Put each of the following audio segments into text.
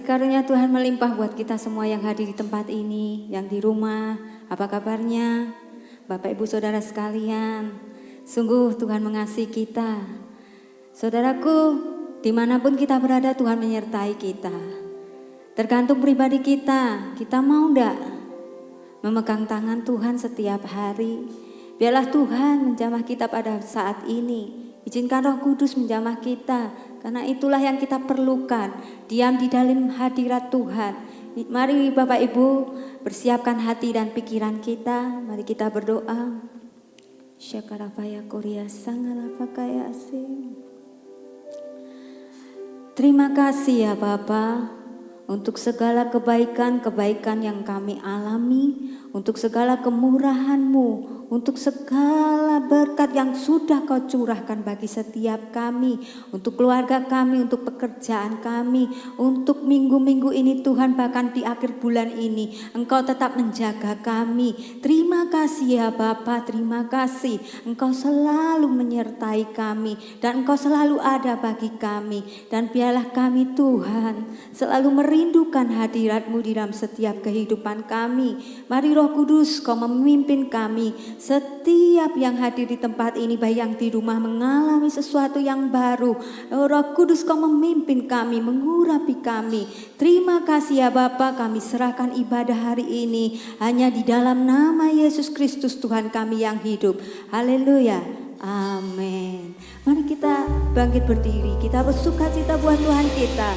karunia Tuhan melimpah buat kita semua yang hadir di tempat ini, yang di rumah. Apa kabarnya Bapak Ibu Saudara sekalian? Sungguh Tuhan mengasihi kita. Saudaraku, dimanapun kita berada Tuhan menyertai kita. Tergantung pribadi kita mau enggak memegang tangan Tuhan setiap hari. Biarlah Tuhan menjamah kita pada saat ini. Izinkan Roh Kudus menjamah kita, karena itulah yang kita perlukan. Diam di dalam hadirat Tuhan. Mari Bapak Ibu persiapkan hati dan pikiran kita. Mari kita berdoa. Syakarapaya Korea Sangalapakaya Asim. Terima kasih ya Bapa, untuk segala kebaikan-kebaikan yang kami alami, untuk segala kemurahan-Mu, untuk segala berkat yang sudah Kau curahkan bagi setiap kami, untuk keluarga kami, untuk pekerjaan kami, untuk minggu-minggu ini Tuhan, bahkan di akhir bulan ini Engkau tetap menjaga kami. Terima kasih ya Bapa, terima kasih. Engkau selalu menyertai kami dan Engkau selalu ada bagi kami. Dan biarlah kami Tuhan selalu merindukan hadirat-Mu di dalam setiap kehidupan kami. Mari Roh Kudus Kau memimpin kami. Setiap yang hadir di tempat ini, baik yang di rumah mengalami sesuatu yang baru. Roh Kudus Kau memimpin kami, mengurapi kami. Terima kasih ya Bapa, kami serahkan ibadah hari ini hanya di dalam nama Yesus Kristus Tuhan kami yang hidup. Haleluya. Amin. Mari kita bangkit berdiri, kita bersukacita buat Tuhan kita.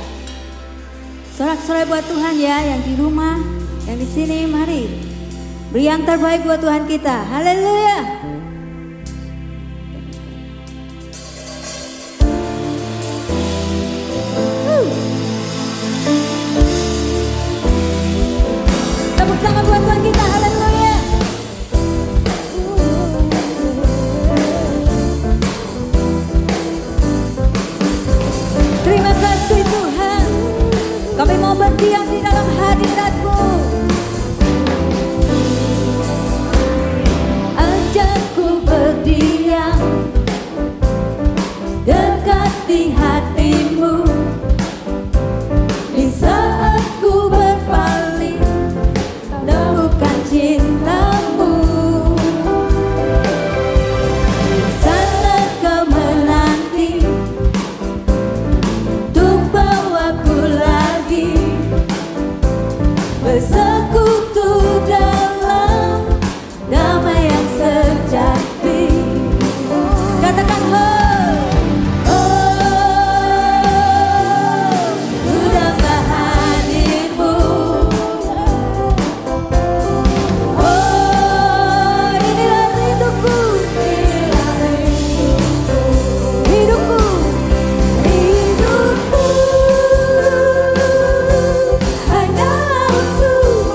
Sorak-sorai buat Tuhan ya, yang di rumah, yang di sini, mari beri yang terbaik buat Tuhan kita. Haleluya. Tepuk tangan buat Tuhan kita. Haleluya. Terima kasih Tuhan. Kami mau berdiam di dalam hadirat-Mu. Ajakku berdiam dekat di hati-Mu. Di saat ku berpaling, temukan cinta-Mu. Di sana Kau menanti untuk bawaku lagi bersekutu dalam damai yang sejati. Katakan ku dapat hadir-Mu. Inilah rinduku, hidupku, hidupku hanya untuk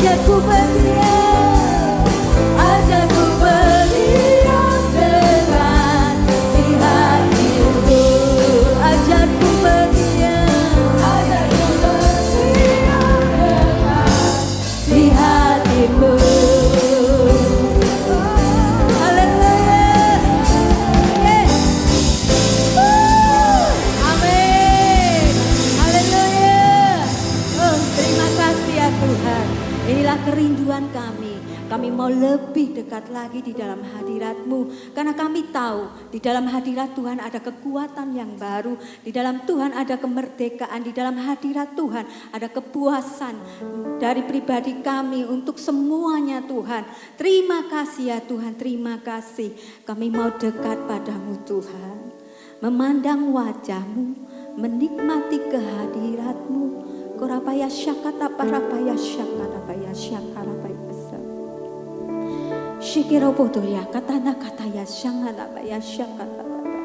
ajarku berdiam, ajarku berdiam dekat di hatimu, ajarku berdiam, ajarku berdiam dekat di hatimu. Inilah kerinduan kami. Kami mau lebih dekat lagi di dalam hadirat-Mu. Karena kami tahu di dalam hadirat Tuhan ada kekuatan yang baru. Di dalam Tuhan ada kemerdekaan. Di dalam hadirat Tuhan ada kepuasan dari pribadi kami untuk semuanya Tuhan. Terima kasih ya Tuhan, terima kasih. Kami mau dekat padamu Tuhan. Memandang wajah-Mu, menikmati kehadirat-Mu. Korapaya syakata parapaya syakata paya syakara paya sa. Shikira bodoya katana kataya syangana paya syakata paya.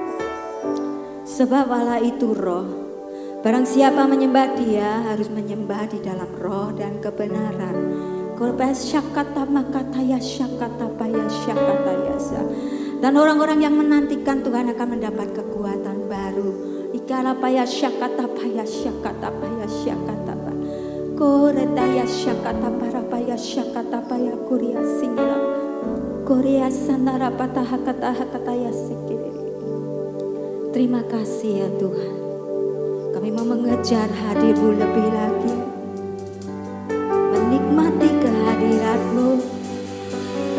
Sebab Allah itu roh. Barang siapa menyembah Dia harus menyembah di dalam roh dan kebenaran. Korapaya syakata makataya syakata paya syakata yasa. Dan orang-orang yang menantikan Tuhan akan mendapat kekuatan baru. Ikala paya syakata paya syakata paya syakata pa. Koretaya syakata para paya syakata paya kuria singira. Korea sanara patah kata ya sikiri. Terima kasih ya Tuhan. Kami mau mengejar hadir-Mu lebih lagi. Menikmati kehadirat-Mu.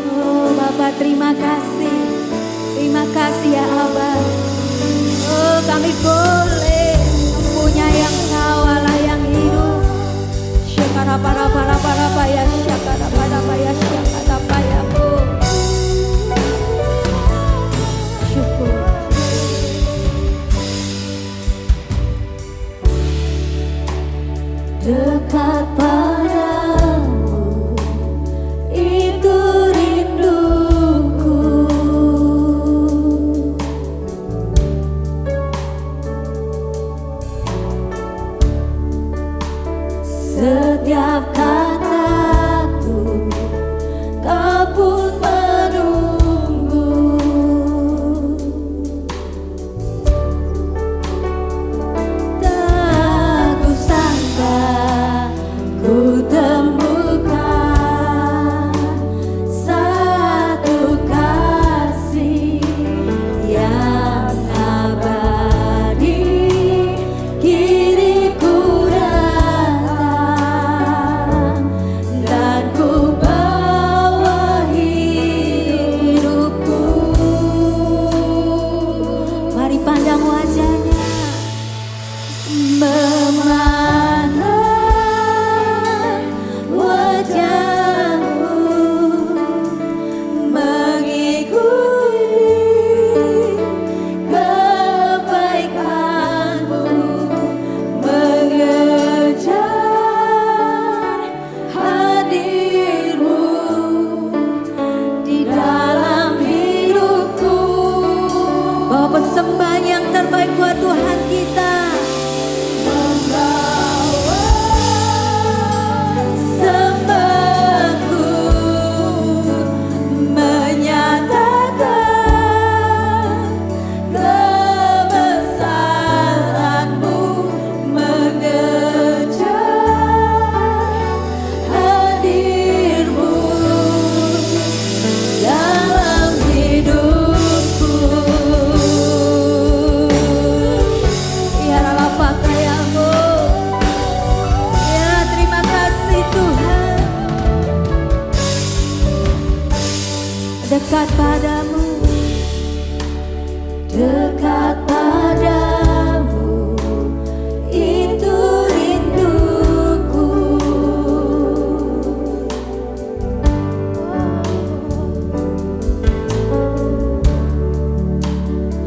Oh Bapa, terima kasih. Terima kasih ya Abah. Oh, kami boleh mempunyai yang Allah yang hidup. Syakara para paya, syakara paya, syakara paya. Syukur. Dekat padamu itu rinduku. Setiap kataku kau pun menunggu. Tak kusangka ku temukan satu kasih yang abadi. Kini ku datang dan ku bawa hidupku. Mari pandang wajahnya. Memandang wajahmu, mengikuti kebaikan-Mu, mengejar hadir-Mu di dalam hidupku. Bawa persembahan yang terbaik buat Tuhan kita. Membawa sembahku, menyatakan kebesaran-Mu, mengejar hadir-Mu dalam hidupku. Ya Allah pakaianmu. Ya terima kasih Tuhan. Dekat padamu, dekat padamu itu rinduku.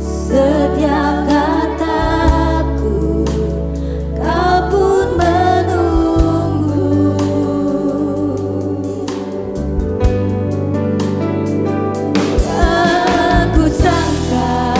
Setiap kataku kau pun menunggu. Aku sangka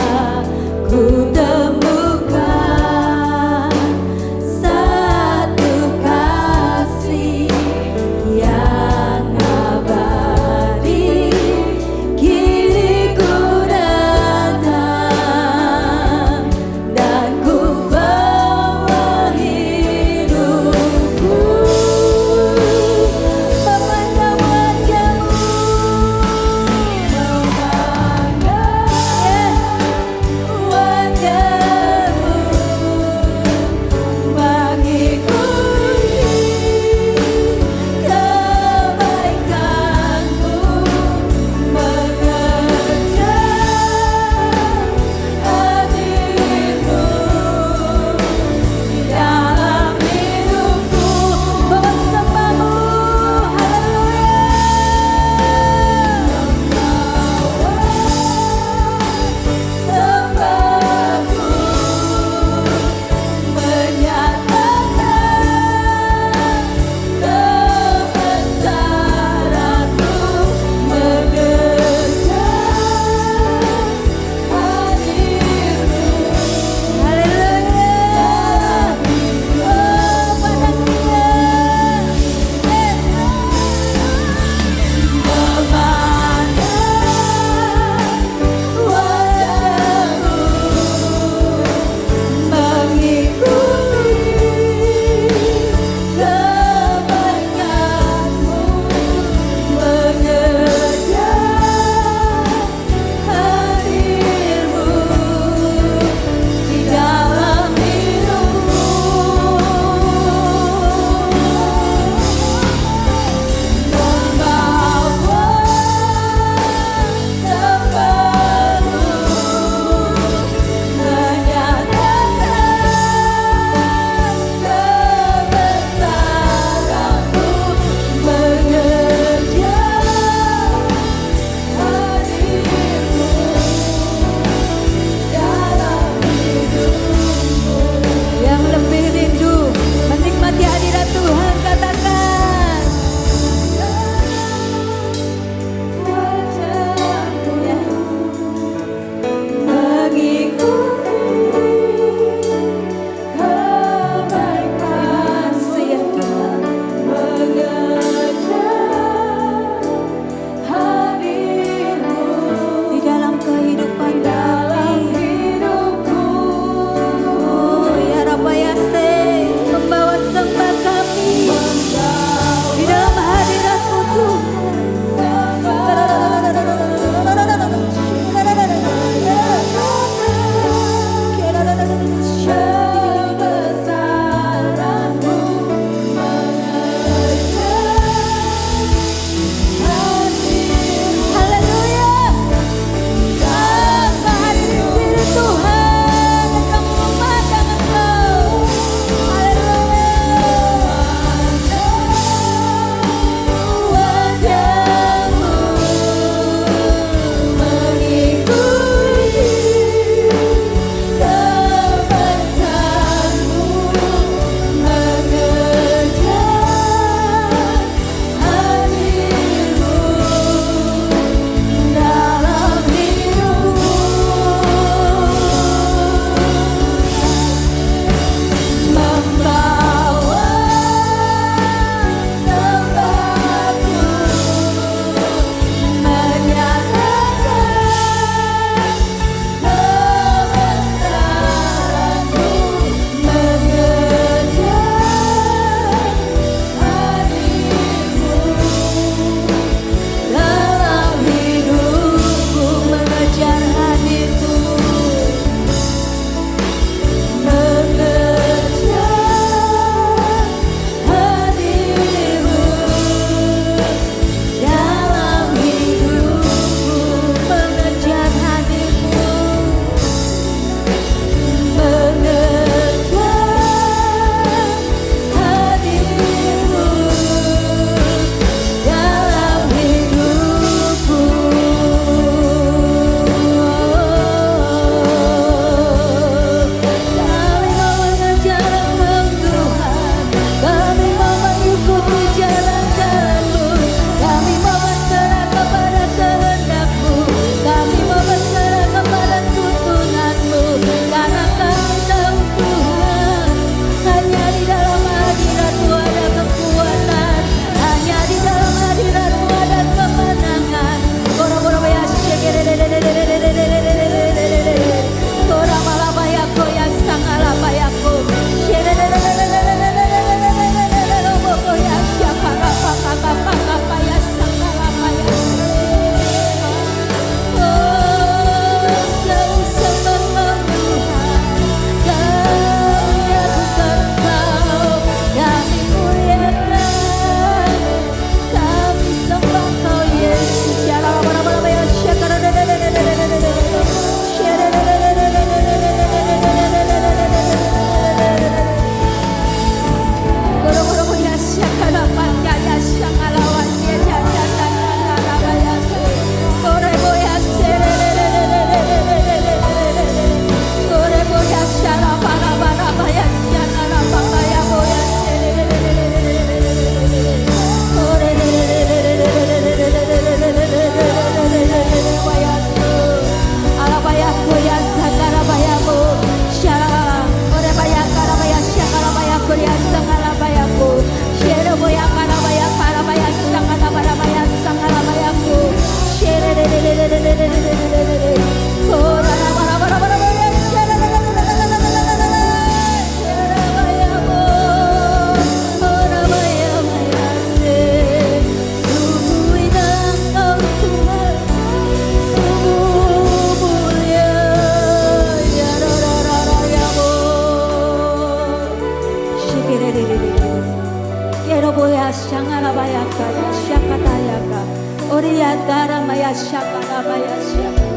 maya syakatayaka. Oria dara maya syakara maya syaka.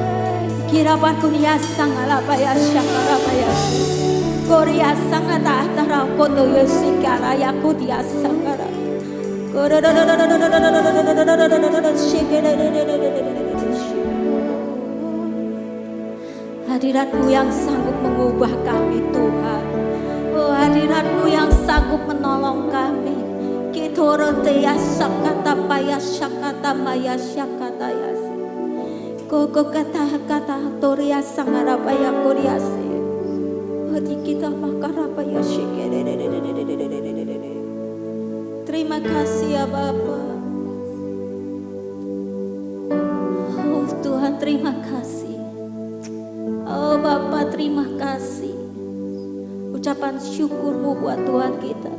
Kirapan kunia sangala maya syakara maya. Korea sangata tara koto yosikara yakutia sangara. Hadirat-Mu yang sanggup mengubah kami Tuhan. Oh, hadirat-Mu yang sanggup menolong kami. Kitorote ya sakata paya syakata maya syakata yas. Koko kata toria sangara paya koriase. Hati kita makara paya syekere. Terima kasih ya Bapa. Oh Tuhan, terima kasih. Oh Bapa, terima kasih. Ucapan syukur-Mu buat Tuhan kita.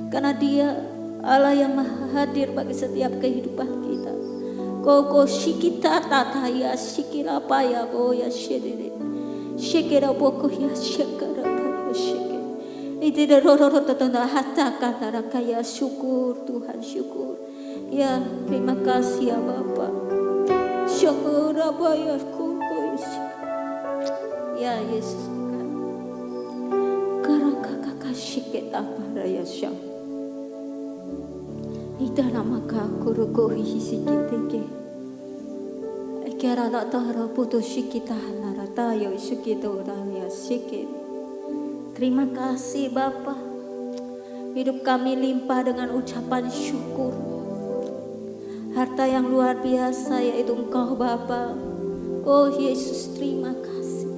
Karena Dia Allah yang maha hadir bagi setiap kehidupan kita. Koko shikita tataya shikira paya boya shedede. Shikira boko ya shakara paya shike. Itu roro tanda hatta kata kaya syukur Tuhan, syukur. Ya terima kasih ya Bapa. Syukur apa ya koko ya Yesus. Karena kakak shike apa ya syam. Ita nama kakuru kohi hisikiteke. Kera tara putu shikita narata yo shikita orangnya shike. Terima kasih Bapa. Hidup kami limpah dengan ucapan syukur. Harta yang luar biasa yaitu Engkau Bapa. Oh Yesus, terima kasih.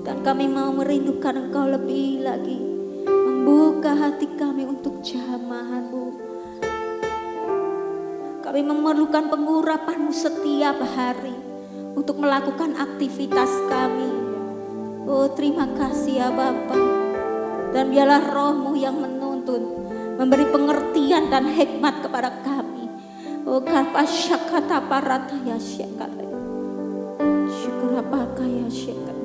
Dan kami mau merindukan Engkau lebih lagi. Membuka hati kami untuk jamahan-Mu. Kami memerlukan pengurapan-Mu setiap hari untuk melakukan aktivitas kami. Oh terima kasih ya Bapa. Dan biarlah Roh-Mu yang menuntun, memberi pengertian dan hikmat kepada kami. Oh karpa syakata parata ya syakata. Syukur apa kaya syakata.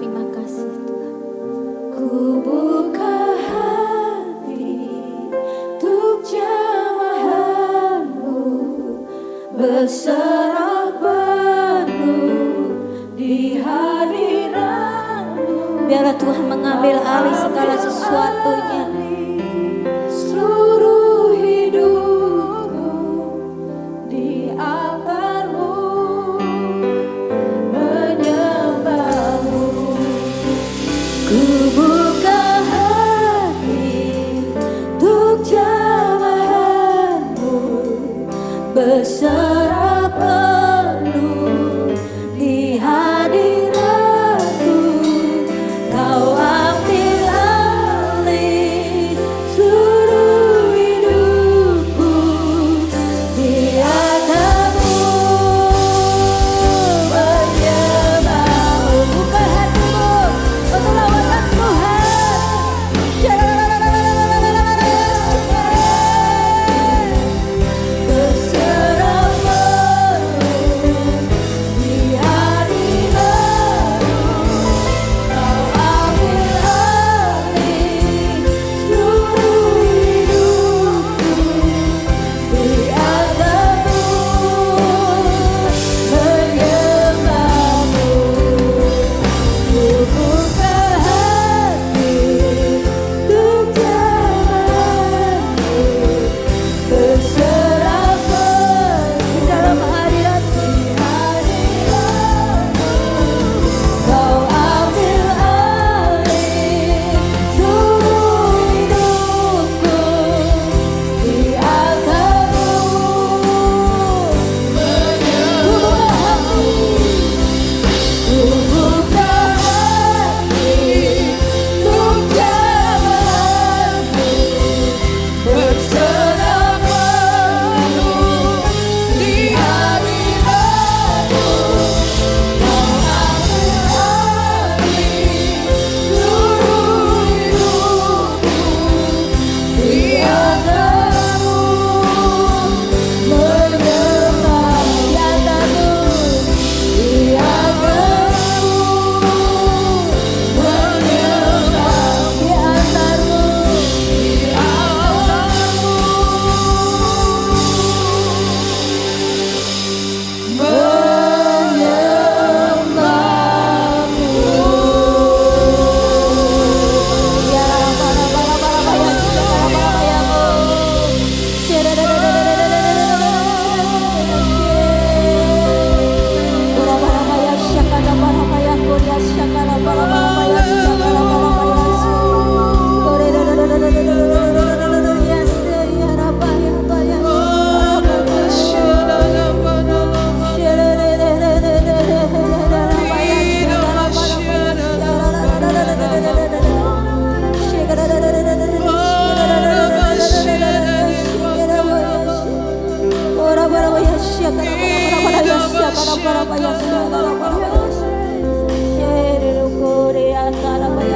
Terima kasih Tuhan. Ku buka hati untuk jamahan-Mu, berserah penuh di hadirat-Mu. Biarlah Tuhan mengambil alih segala sesuatunya. Seluruh hidupku di altar-Mu, menyembah-Mu. Ku buka hati untuk jamahan-Mu, berserah penuh di hadirat-Mu. Kau ambil alih seluruh hidupku di altar-Mu, menyembah-Mu. Buka hatimu untuk lawatan Tuhan. Berserah penuh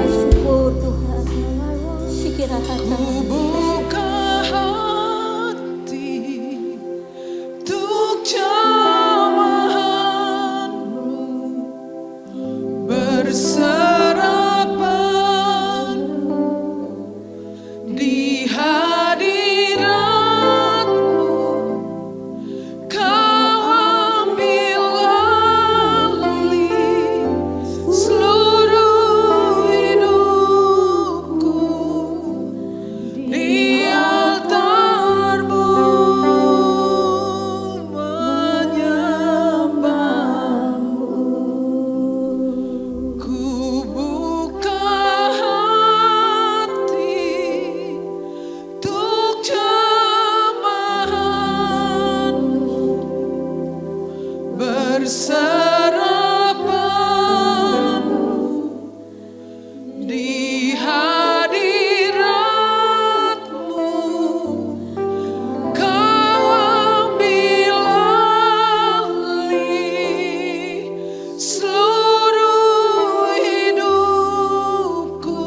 Syukur Tuhan. Sikira hati. Buka hati untuk jamahanmu, berserapanmu di hadiratmu. Kau ambil alih seluruh hidupku di altarmu, menyembahmu. Ku buka hati untuk jamahanmu, berserapanmu di hadiratmu. Kau ambil alih seluruh hidupku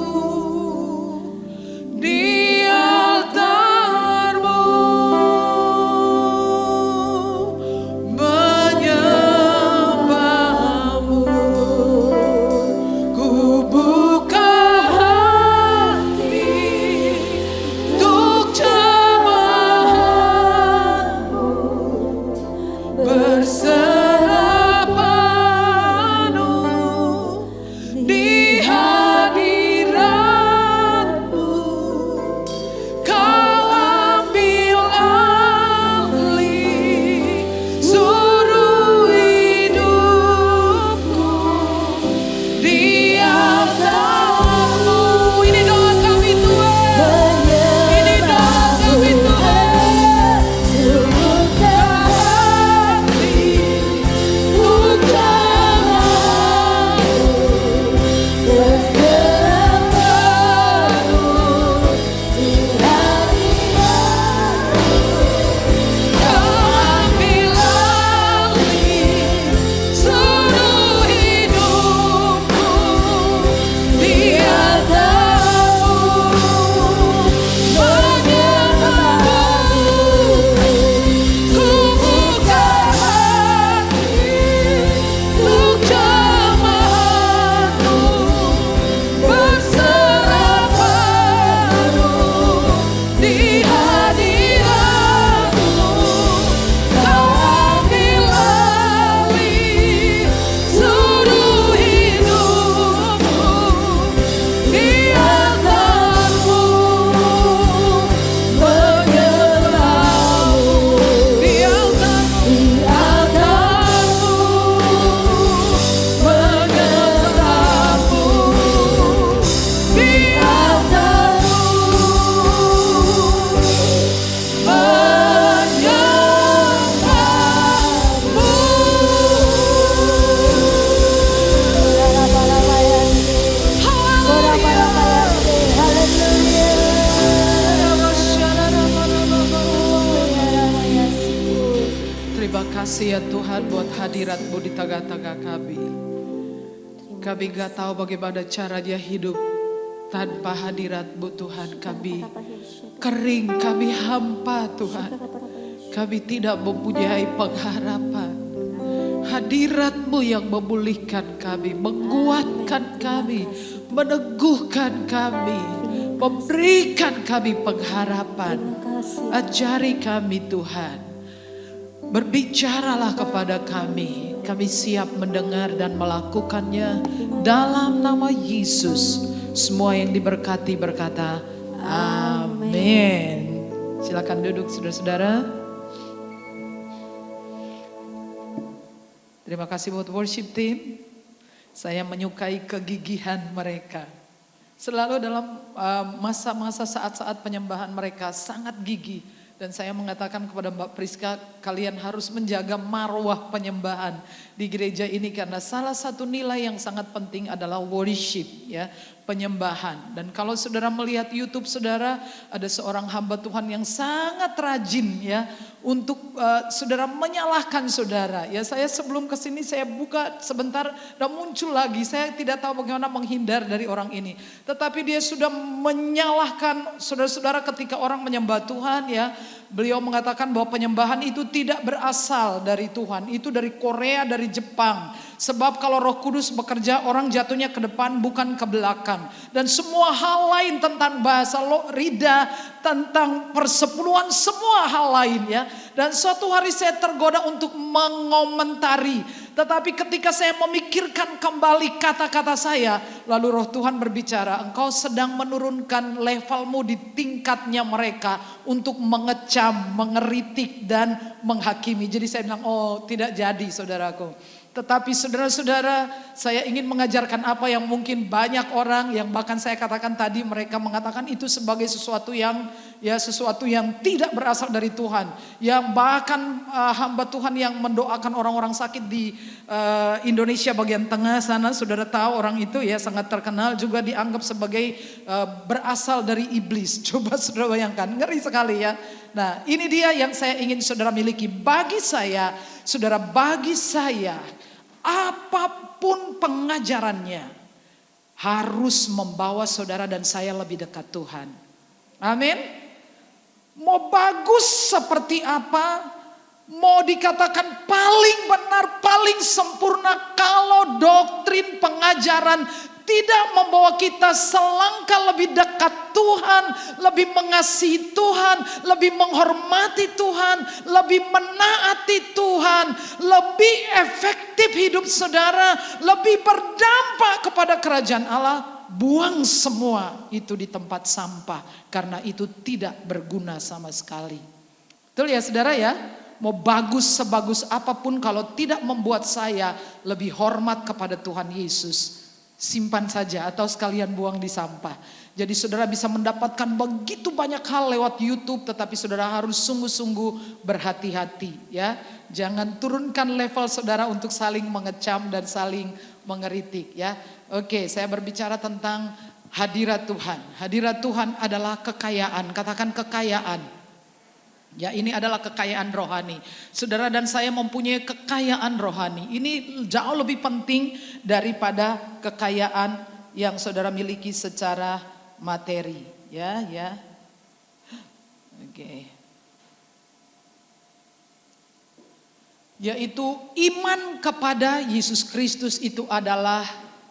di altarmu, menyembahmu. Ku buka hati untuk jamahanmu, berserapanmu di hadiratmu. Kau ambil alih seluruh hidupku di altarmu. Ini doa kami Tuhan, ini doa kami Tuhan. Buka hati untuk jamahanmu, berserapanmu di hadiratmu. Kau ambil alih seluruh hidupku di altarmu, menyembahmu. Ku buka hati untuk jamahanmu, berserapanmu di hadiratmu. Kau ambil alih seluruh hidupku di altarmu, menyembahmu. Di altarmu, menyembahmu. Di altarmu, Terima kasih ya Tuhan buat hadirat-Mu di tengah-tengah kami. Kami gak tahu bagaimana cara dia hidup tanpa hadirat-Mu Tuhan. Kami kering, kami hampa Tuhan. Kami tidak mempunyai pengharapan. Hadirat-Mu yang memulihkan kami, menguatkan kami, meneguhkan kami, memberikan kami pengharapan. Ajari kami Tuhan. Berbicaralah kepada kami. Kami siap mendengar dan melakukannya dalam nama Yesus. Semua yang diberkati berkata amin. Silakan duduk saudara-saudara. Terima kasih buat worship team. Saya menyukai kegigihan mereka. Selalu dalam masa-masa saat-saat penyembahan mereka sangat gigih. Dan saya mengatakan kepada Mbak Priska, kalian harus menjaga marwah penyembahan di gereja ini. Karena salah satu nilai yang sangat penting adalah worship. Ya, penyembahan. Dan kalau saudara melihat YouTube saudara, ada seorang hamba Tuhan yang sangat rajin ya untuk saudara menyalahkan saudara. Ya, saya sebelum kesini saya buka sebentar dan muncul lagi. Saya tidak tahu bagaimana menghindar dari orang ini. Tetapi dia sudah menyalahkan saudara-saudara ketika orang menyembah Tuhan ya. Beliau mengatakan bahwa penyembahan itu tidak berasal dari Tuhan, itu dari Korea, dari Jepang. Sebab kalau Roh Kudus bekerja, orang jatuhnya ke depan bukan ke belakang. Dan semua hal lain tentang bahasa rida, tentang persepuluhan, semua hal lain ya. Dan suatu hari saya tergoda untuk mengomentari. Tetapi ketika saya memikirkan kembali kata-kata saya, lalu Roh Tuhan berbicara, engkau sedang menurunkan levelmu di tingkatnya mereka untuk mengecam, mengeritik dan menghakimi. Jadi saya bilang, oh tidak jadi saudaraku. Tetapi saudara-saudara, saya ingin mengajarkan apa yang mungkin banyak orang yang bahkan saya katakan tadi, mereka mengatakan itu sebagai sesuatu yang tidak berasal dari Tuhan. Yang bahkan hamba Tuhan yang mendoakan orang-orang sakit di Indonesia bagian tengah sana, saudara tahu orang itu ya sangat terkenal, juga dianggap sebagai berasal dari iblis. Coba saudara bayangkan, ngeri sekali ya. Nah, ini dia yang saya ingin saudara miliki. Bagi saya, saudara, bagi saya, apapun pengajarannya harus membawa saudara dan saya lebih dekat Tuhan. Amin. Mau bagus seperti apa, mau dikatakan paling benar, paling sempurna, kalau doktrin pengajaran tidak membawa kita selangkah lebih dekat Tuhan, lebih mengasihi Tuhan, lebih menghormati Tuhan, lebih menaati Tuhan, lebih efektif hidup saudara, lebih berdampak kepada kerajaan Allah, buang semua itu di tempat sampah, karena itu tidak berguna sama sekali. Betul ya saudara ya? Mau bagus sebagus apapun kalau tidak membuat saya lebih hormat kepada Tuhan Yesus, simpan saja atau sekalian buang di sampah. Jadi saudara bisa mendapatkan begitu banyak hal lewat YouTube, tetapi saudara harus sungguh-sungguh berhati-hati ya. Jangan turunkan level saudara untuk saling mengecam dan saling mengeritik ya. Oke, saya berbicara tentang hadirat Tuhan. Hadirat Tuhan adalah kekayaan, katakan kekayaan. Ya, ini adalah kekayaan rohani. Saudara dan saya mempunyai kekayaan rohani. Ini jauh lebih penting daripada kekayaan yang saudara miliki secara materi. Ya. Oke. Yaitu iman kepada Yesus Kristus itu adalah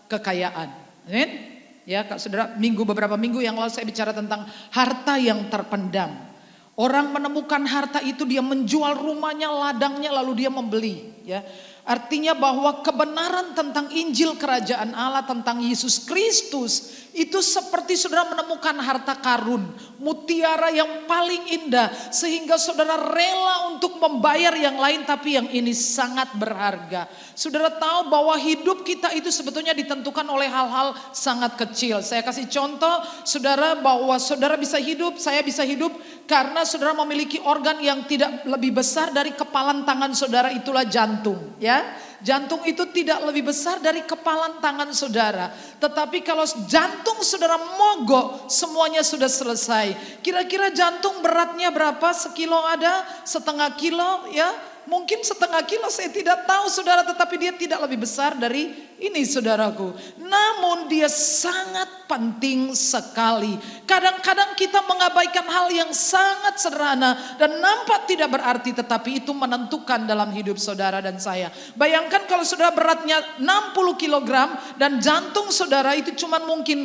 kekayaan. Amin. Ya, saudara, beberapa minggu yang lalu saya bicara tentang harta yang terpendam. Orang menemukan harta itu, dia menjual rumahnya, ladangnya, lalu dia membeli. Ya, artinya bahwa kebenaran tentang Injil Kerajaan Allah, tentang Yesus Kristus, itu seperti saudara menemukan harta karun, mutiara yang paling indah, sehingga saudara rela untuk membayar yang lain, tapi yang ini sangat berharga. Saudara tahu bahwa hidup kita itu sebetulnya ditentukan oleh hal-hal sangat kecil. Saya kasih contoh, saudara, bahwa saudara bisa hidup, saya bisa hidup karena saudara memiliki organ yang tidak lebih besar dari kepalan tangan saudara, itulah jantung, ya. Jantung itu tidak lebih besar dari kepalan tangan saudara. Tetapi kalau jantung saudara mogok, semuanya sudah selesai. Kira-kira jantung beratnya berapa? Sekilo ada? Setengah kilo ya? Mungkin setengah kilo, saya tidak tahu saudara. Tetapi dia tidak lebih besar dari ini saudaraku. Namun dia sangat penting sekali. Kadang-kadang kita mengabaikan hal yang sangat sederhana dan nampak tidak berarti, tetapi itu menentukan dalam hidup saudara dan saya. Bayangkan kalau saudara beratnya 60 kg dan jantung saudara itu cuma mungkin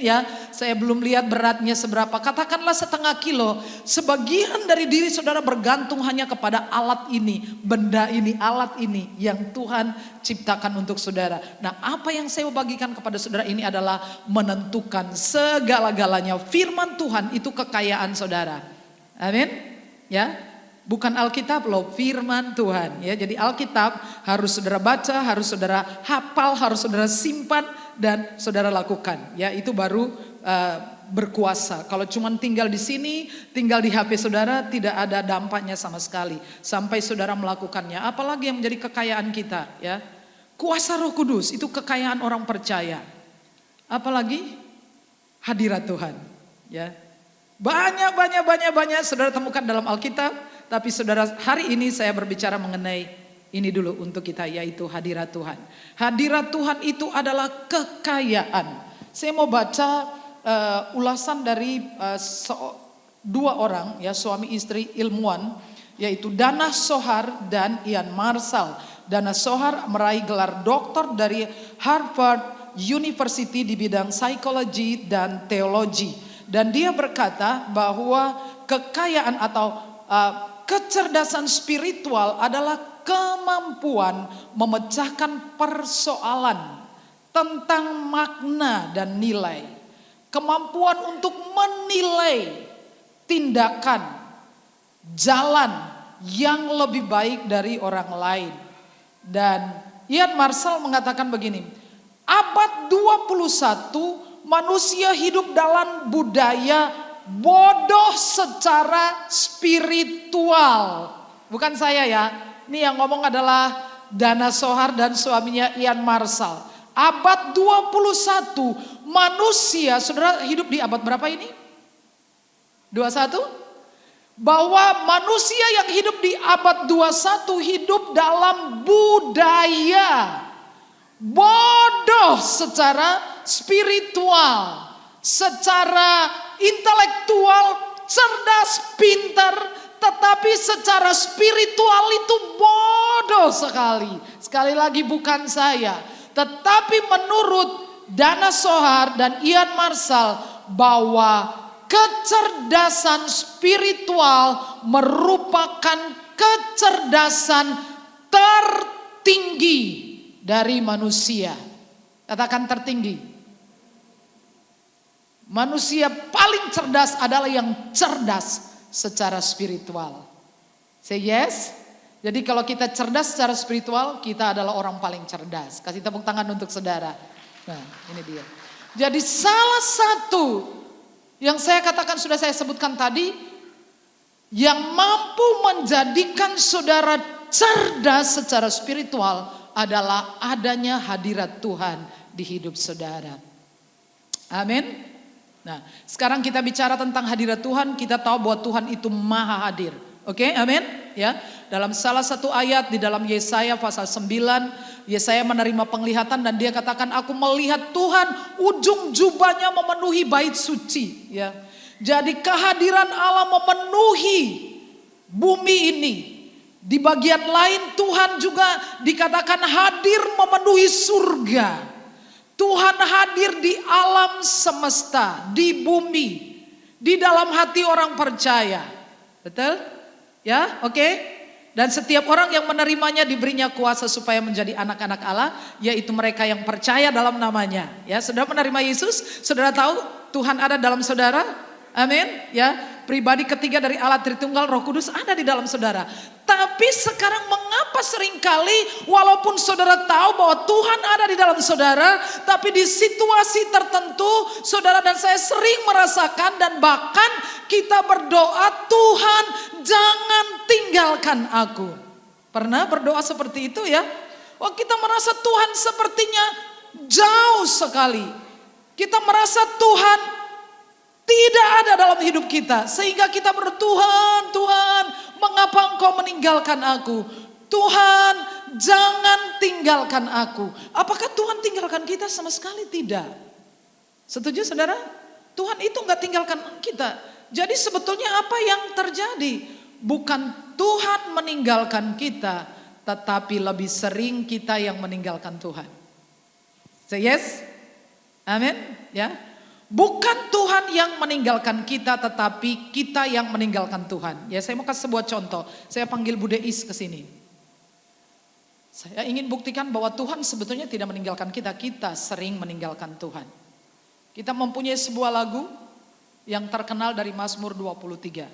ya, saya belum lihat beratnya seberapa, katakanlah setengah kilo. Sebagian dari diri saudara bergantung hanya kepada alat ini, benda ini, alat ini yang Tuhan ciptakan untuk saudara. Nah, apa yang saya bagikan kepada saudara ini adalah menentukan segala-galanya. Firman Tuhan itu kekayaan saudara. Amin. Ya. Bukan Alkitab loh, firman Tuhan ya. Jadi Alkitab harus saudara baca, harus saudara hafal, harus saudara simpan dan saudara lakukan. Ya, itu baru berkuasa. Kalau cuma tinggal di sini, tinggal di HP saudara, tidak ada dampaknya sama sekali sampai saudara melakukannya. Apalagi yang menjadi kekayaan kita ya. Kuasa Roh Kudus itu kekayaan orang percaya. Apalagi hadirat Tuhan. Ya, banyak saudara temukan dalam Alkitab. Tapi saudara, hari ini saya berbicara mengenai ini dulu untuk kita, yaitu hadirat Tuhan. Hadirat Tuhan itu adalah kekayaan. Saya mau baca ulasan dari dua orang, ya, suami istri ilmuwan, yaitu Dana Zohar dan Ian Marshall. Dana Zohar meraih gelar doktor dari Harvard University di bidang psikologi dan teologi. Dan dia berkata bahwa kekayaan atau kecerdasan spiritual adalah kemampuan memecahkan persoalan tentang makna dan nilai. Kemampuan untuk menilai tindakan, jalan yang lebih baik dari orang lain. Dan Ian Marshall mengatakan begini, abad 21 manusia hidup dalam budaya bodoh secara spiritual. Bukan saya ya, ini yang ngomong adalah Dana Zohar dan suaminya Ian Marshall. Abad 21 manusia, saudara hidup di abad berapa ini? 21? Bahwa manusia yang hidup di abad 21 hidup dalam budaya bodoh secara spiritual, secara intelektual, cerdas, pintar, tetapi secara spiritual itu bodoh sekali. Sekali lagi bukan saya, tetapi menurut Dana Zohar dan Ian Marshall bahwa kecerdasan spiritual merupakan kecerdasan tertinggi dari manusia. Katakan tertinggi. Manusia paling cerdas adalah yang cerdas secara spiritual. Say yes. Jadi kalau kita cerdas secara spiritual, kita adalah orang paling cerdas. Kasih tepuk tangan untuk saudara. Nah, ini dia. Jadi salah satu yang saya katakan sudah saya sebutkan tadi, yang mampu menjadikan saudara cerdas secara spiritual adalah adanya hadirat Tuhan di hidup saudara. Amin. Nah, sekarang kita bicara tentang hadirat Tuhan, kita tahu bahwa Tuhan itu maha hadir. Oke, amin. Ya, dalam salah satu ayat di dalam Yesaya pasal 9, Yesaya menerima penglihatan dan dia katakan, aku melihat Tuhan ujung jubahnya memenuhi bait suci. Ya, jadi kehadiran Allah memenuhi bumi ini. Di bagian lain Tuhan juga dikatakan hadir memenuhi surga. Tuhan hadir di alam semesta, di bumi, di dalam hati orang percaya. Betul? Ya, oke. Dan setiap orang yang menerimanya diberinya kuasa supaya menjadi anak-anak Allah, yaitu mereka yang percaya dalam namanya. Ya, saudara menerima Yesus, saudara tahu Tuhan ada dalam saudara. Amin. Ya, pribadi ketiga dari Allah Tritunggal, Roh Kudus ada di dalam saudara. Tapi sekarang mengapa seringkali walaupun saudara tahu bahwa Tuhan ada di dalam saudara, tapi di situasi tertentu saudara dan saya sering merasakan dan bahkan kita berdoa, Tuhan jangan tinggalkan aku. Pernah berdoa seperti itu ya? Oh, kita merasa Tuhan sepertinya jauh sekali. Kita merasa Tuhan tidak ada dalam hidup kita. Sehingga kita berdoa, Tuhan, mengapa engkau meninggalkan aku? Tuhan, jangan tinggalkan aku. Apakah Tuhan tinggalkan kita? Sama sekali tidak. Setuju saudara? Tuhan itu enggak tinggalkan kita. Jadi sebetulnya apa yang terjadi? Bukan Tuhan meninggalkan kita, tetapi lebih sering kita yang meninggalkan Tuhan. Say yes? Amin? Ya. Bukan Tuhan yang meninggalkan kita, tetapi kita yang meninggalkan Tuhan. Ya, saya mau kasih sebuah contoh. Saya panggil Bude Is ke sini. Saya ingin buktikan bahwa Tuhan sebetulnya tidak meninggalkan kita. Kita sering meninggalkan Tuhan. Kita mempunyai sebuah lagu yang terkenal dari Mazmur 23.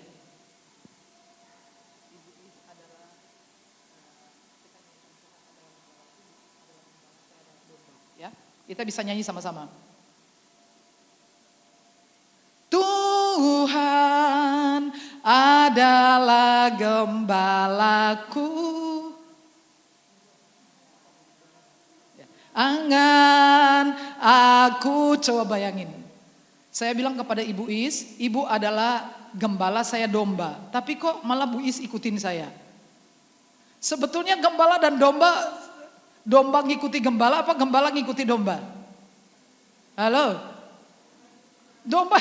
Ya, kita bisa nyanyi sama-sama. Tuhan adalah gembalaku, angan aku, coba bayangin. Saya bilang kepada Ibu Is, Ibu adalah gembala, saya domba. Tapi kok malah Bu Is ikutin saya? Sebetulnya gembala dan domba ngikuti gembala apa gembala ngikuti domba? Halo? Domba.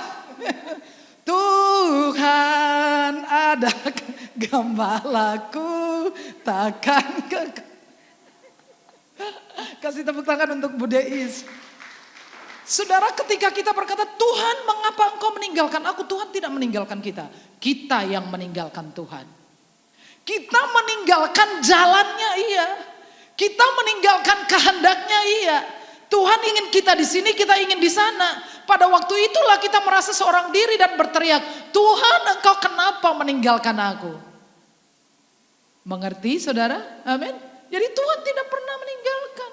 Tuhan ada gembalaku, takkan kasih tepuk tangan untuk Bu Deis. Saudara, ketika kita berkata, Tuhan mengapa engkau meninggalkan aku? Tuhan tidak meninggalkan kita. Kita yang meninggalkan Tuhan. Kita meninggalkan jalannya, iya. Kita meninggalkan kehendaknya, iya. Tuhan ingin kita di sini, kita ingin di sana. Pada waktu itulah kita merasa seorang diri dan berteriak, Tuhan engkau kenapa meninggalkan aku? Mengerti saudara? Amin. Jadi Tuhan tidak pernah meninggalkan.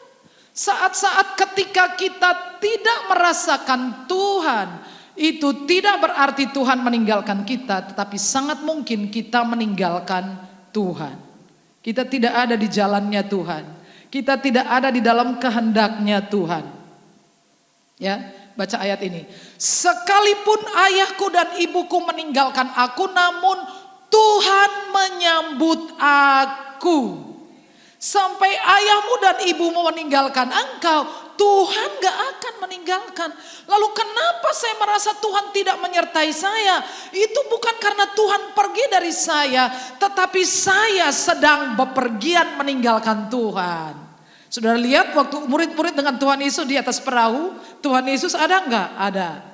Saat-saat ketika kita tidak merasakan Tuhan, itu tidak berarti Tuhan meninggalkan kita, tetapi sangat mungkin kita meninggalkan Tuhan. Kita tidak ada di jalannya Tuhan. Kita tidak ada di dalam kehendaknya Tuhan. Ya, baca ayat ini. Sekalipun ayahku dan ibuku meninggalkan aku, namun Tuhan menyambut aku. Sampai ayahmu dan ibumu meninggalkan engkau, Tuhan gak akan meninggalkan. Lalu kenapa saya merasa Tuhan tidak menyertai saya? Itu bukan karena Tuhan pergi dari saya, tetapi saya sedang bepergian meninggalkan Tuhan. Saudara lihat waktu murid-murid dengan Tuhan Yesus di atas perahu, Tuhan Yesus ada enggak? Ada.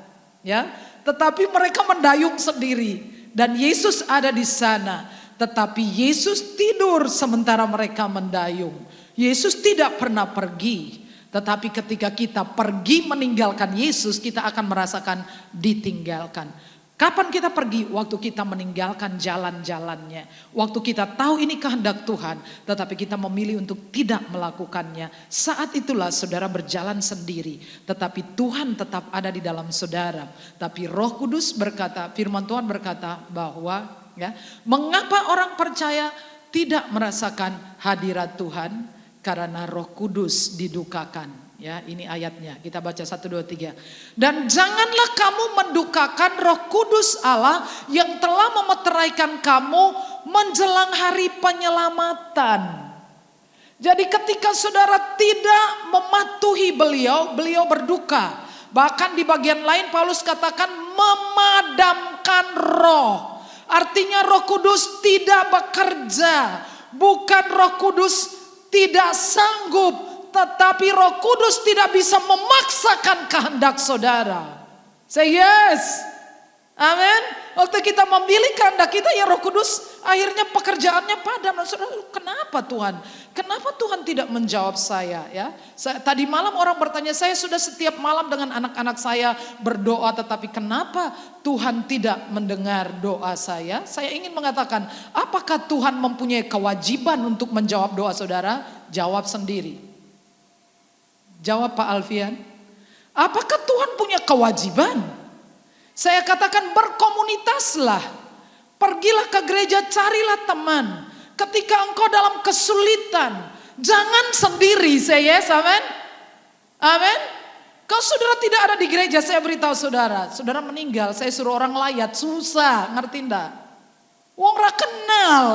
Ya, tetapi mereka mendayung sendiri dan Yesus ada di sana. Tetapi Yesus tidur sementara mereka mendayung. Yesus tidak pernah pergi. Tetapi ketika kita pergi meninggalkan Yesus, kita akan merasakan ditinggalkan. Kapan kita pergi? Waktu kita meninggalkan jalan-jalannya. Waktu kita tahu ini kehendak Tuhan, tetapi kita memilih untuk tidak melakukannya. Saat itulah saudara berjalan sendiri, tetapi Tuhan tetap ada di dalam saudara. Tapi Roh Kudus berkata, firman Tuhan berkata bahwa ya, mengapa orang percaya tidak merasakan hadirat Tuhan? Karena Roh Kudus didukakan. Ya, ini ayatnya. Kita baca 1, 2, 3. Dan janganlah kamu mendukakan Roh Kudus Allah yang telah memeteraikan kamu menjelang hari penyelamatan. Jadi ketika saudara tidak mematuhi beliau berduka. Bahkan di bagian lain Paulus katakan memadamkan roh. Artinya Roh Kudus tidak bekerja. Bukan Roh Kudus tidak sanggup. Tetapi Roh Kudus tidak bisa memaksakan kehendak saudara. Say yes. Amin. Waktu kita memilih kehendak kita, ya Roh Kudus akhirnya pekerjaannya padam. Saudara, kenapa Tuhan? Kenapa Tuhan tidak menjawab saya? Ya, tadi malam orang bertanya, saya sudah setiap malam dengan anak-anak saya berdoa, tetapi kenapa Tuhan tidak mendengar doa saya? Saya ingin mengatakan, apakah Tuhan mempunyai kewajiban untuk menjawab doa saudara? Jawab sendiri. Jawab Pak Alfian. Apakah Tuhan punya kewajiban? Saya katakan berkomunitaslah. Pergilah ke gereja, carilah teman. Ketika engkau dalam kesulitan, jangan sendiri. Say yes, amen. Amen. Kalau saudara tidak ada di gereja, saya beritahu saudara, saudara meninggal, saya suruh orang layat, susah, ngerti enggak? Wong ra kenal.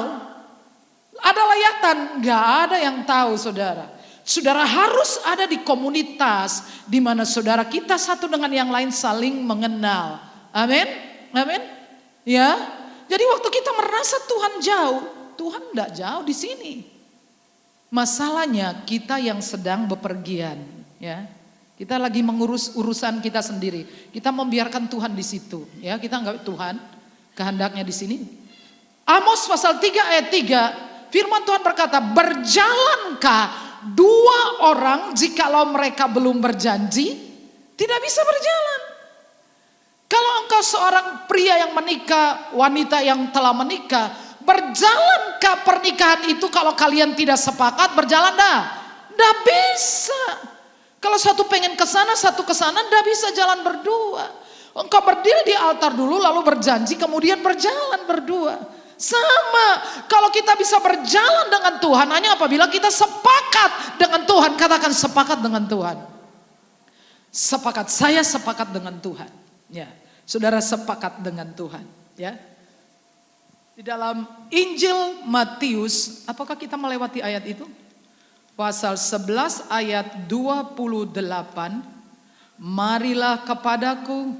Ada layatan, enggak ada yang tahu saudara. Saudara harus ada di komunitas di mana saudara kita satu dengan yang lain saling mengenal. Amin. Amin. Ya. Jadi waktu kita merasa Tuhan jauh, Tuhan enggak jauh di sini. Masalahnya kita yang sedang bepergian, ya. Kita lagi mengurus urusan kita sendiri. Kita membiarkan Tuhan di situ, ya. Kita enggak Tuhan kehendaknya di sini. Amos pasal 3 ayat 3, firman Tuhan berkata, "Berjalankah dua orang jikalau mereka belum berjanji, tidak bisa berjalan." Kalau engkau seorang pria yang menikah, wanita yang telah menikah, berjalankah pernikahan itu kalau kalian tidak sepakat berjalan dah? Nggak bisa. Kalau satu pengen ke sana, satu ke sana, nggak bisa jalan berdua. Engkau berdiri di altar dulu lalu berjanji, kemudian berjalan berdua. Sama, kalau kita bisa berjalan dengan Tuhan hanya apabila kita sepakat dengan Tuhan. Katakan sepakat dengan Tuhan. Sepakat, saya sepakat dengan Tuhan. Ya, saudara sepakat dengan Tuhan, ya. Di dalam Injil Matius, apakah kita melewati ayat itu? Pasal 11 ayat 28, marilah kepadaku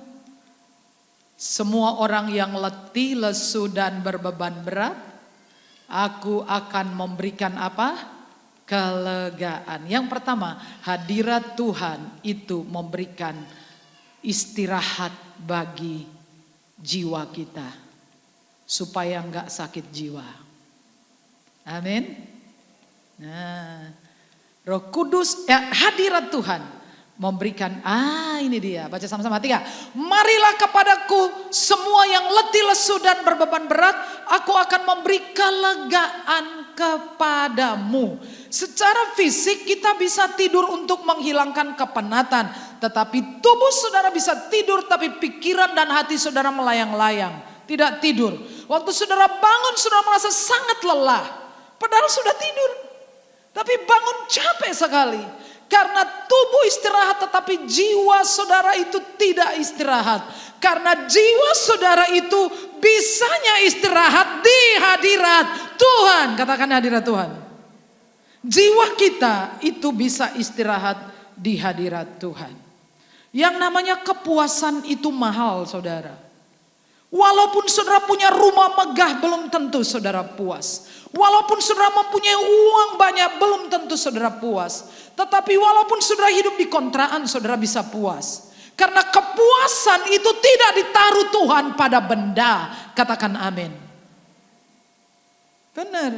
semua orang yang letih, lesu dan berbeban berat, aku akan memberikan apa? Kelegaan. Yang pertama, hadirat Tuhan itu memberikan istirahat bagi jiwa kita, supaya enggak sakit jiwa. Amin. Nah, Roh Kudus, hadirat Tuhan memberikan, ini dia, baca sama-sama 3. Marilah kepadaku semua yang letih, lesu dan berbeban berat, aku akan memberi kelegaan kepadamu. Secara fisik kita bisa tidur untuk menghilangkan kepenatan, tetapi tubuh saudara bisa tidur tapi pikiran dan hati saudara melayang-layang, tidak tidur. Waktu saudara bangun saudara merasa sangat lelah, padahal sudah tidur, tapi bangun capek sekali. Karena tubuh istirahat tetapi jiwa saudara itu tidak istirahat. Karena jiwa saudara itu bisanya istirahat di hadirat Tuhan. Katakan hadirat Tuhan. Jiwa kita itu bisa istirahat di hadirat Tuhan. Yang namanya kepuasan itu mahal, saudara. Walaupun saudara punya rumah megah belum tentu saudara puas. Walaupun saudara mempunyai uang banyak belum tentu saudara puas. Tetapi walaupun saudara hidup di kontrakan saudara bisa puas. Karena kepuasan itu tidak ditaruh Tuhan pada benda. Katakan amin. Benar.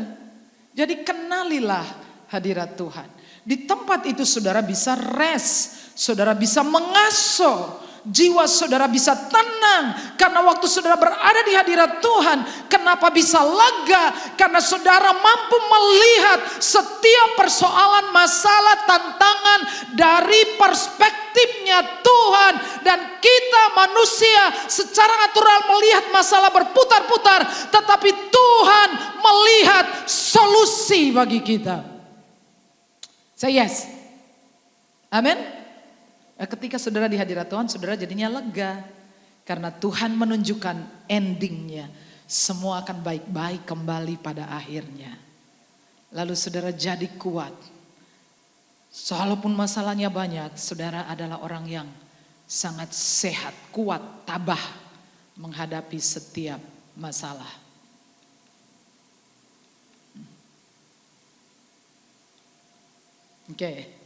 Jadi kenalilah hadirat Tuhan. Di tempat itu saudara bisa rest. Saudara bisa mengasuh. Jiwa saudara bisa tenang. Karena waktu saudara berada di hadirat Tuhan. Kenapa bisa lega? Karena saudara mampu melihat setiap persoalan, masalah, tantangan dari perspektifnya Tuhan. Dan kita manusia secara natural melihat masalah berputar-putar. Tetapi Tuhan melihat solusi bagi kita. Say yes. Amin. Ketika saudara di hadirat Tuhan, saudara jadinya lega. Karena Tuhan menunjukkan endingnya. Semua akan baik-baik kembali pada akhirnya. Lalu saudara jadi kuat. Walaupun masalahnya banyak, saudara adalah orang yang sangat sehat, kuat, tabah menghadapi setiap masalah. Oke.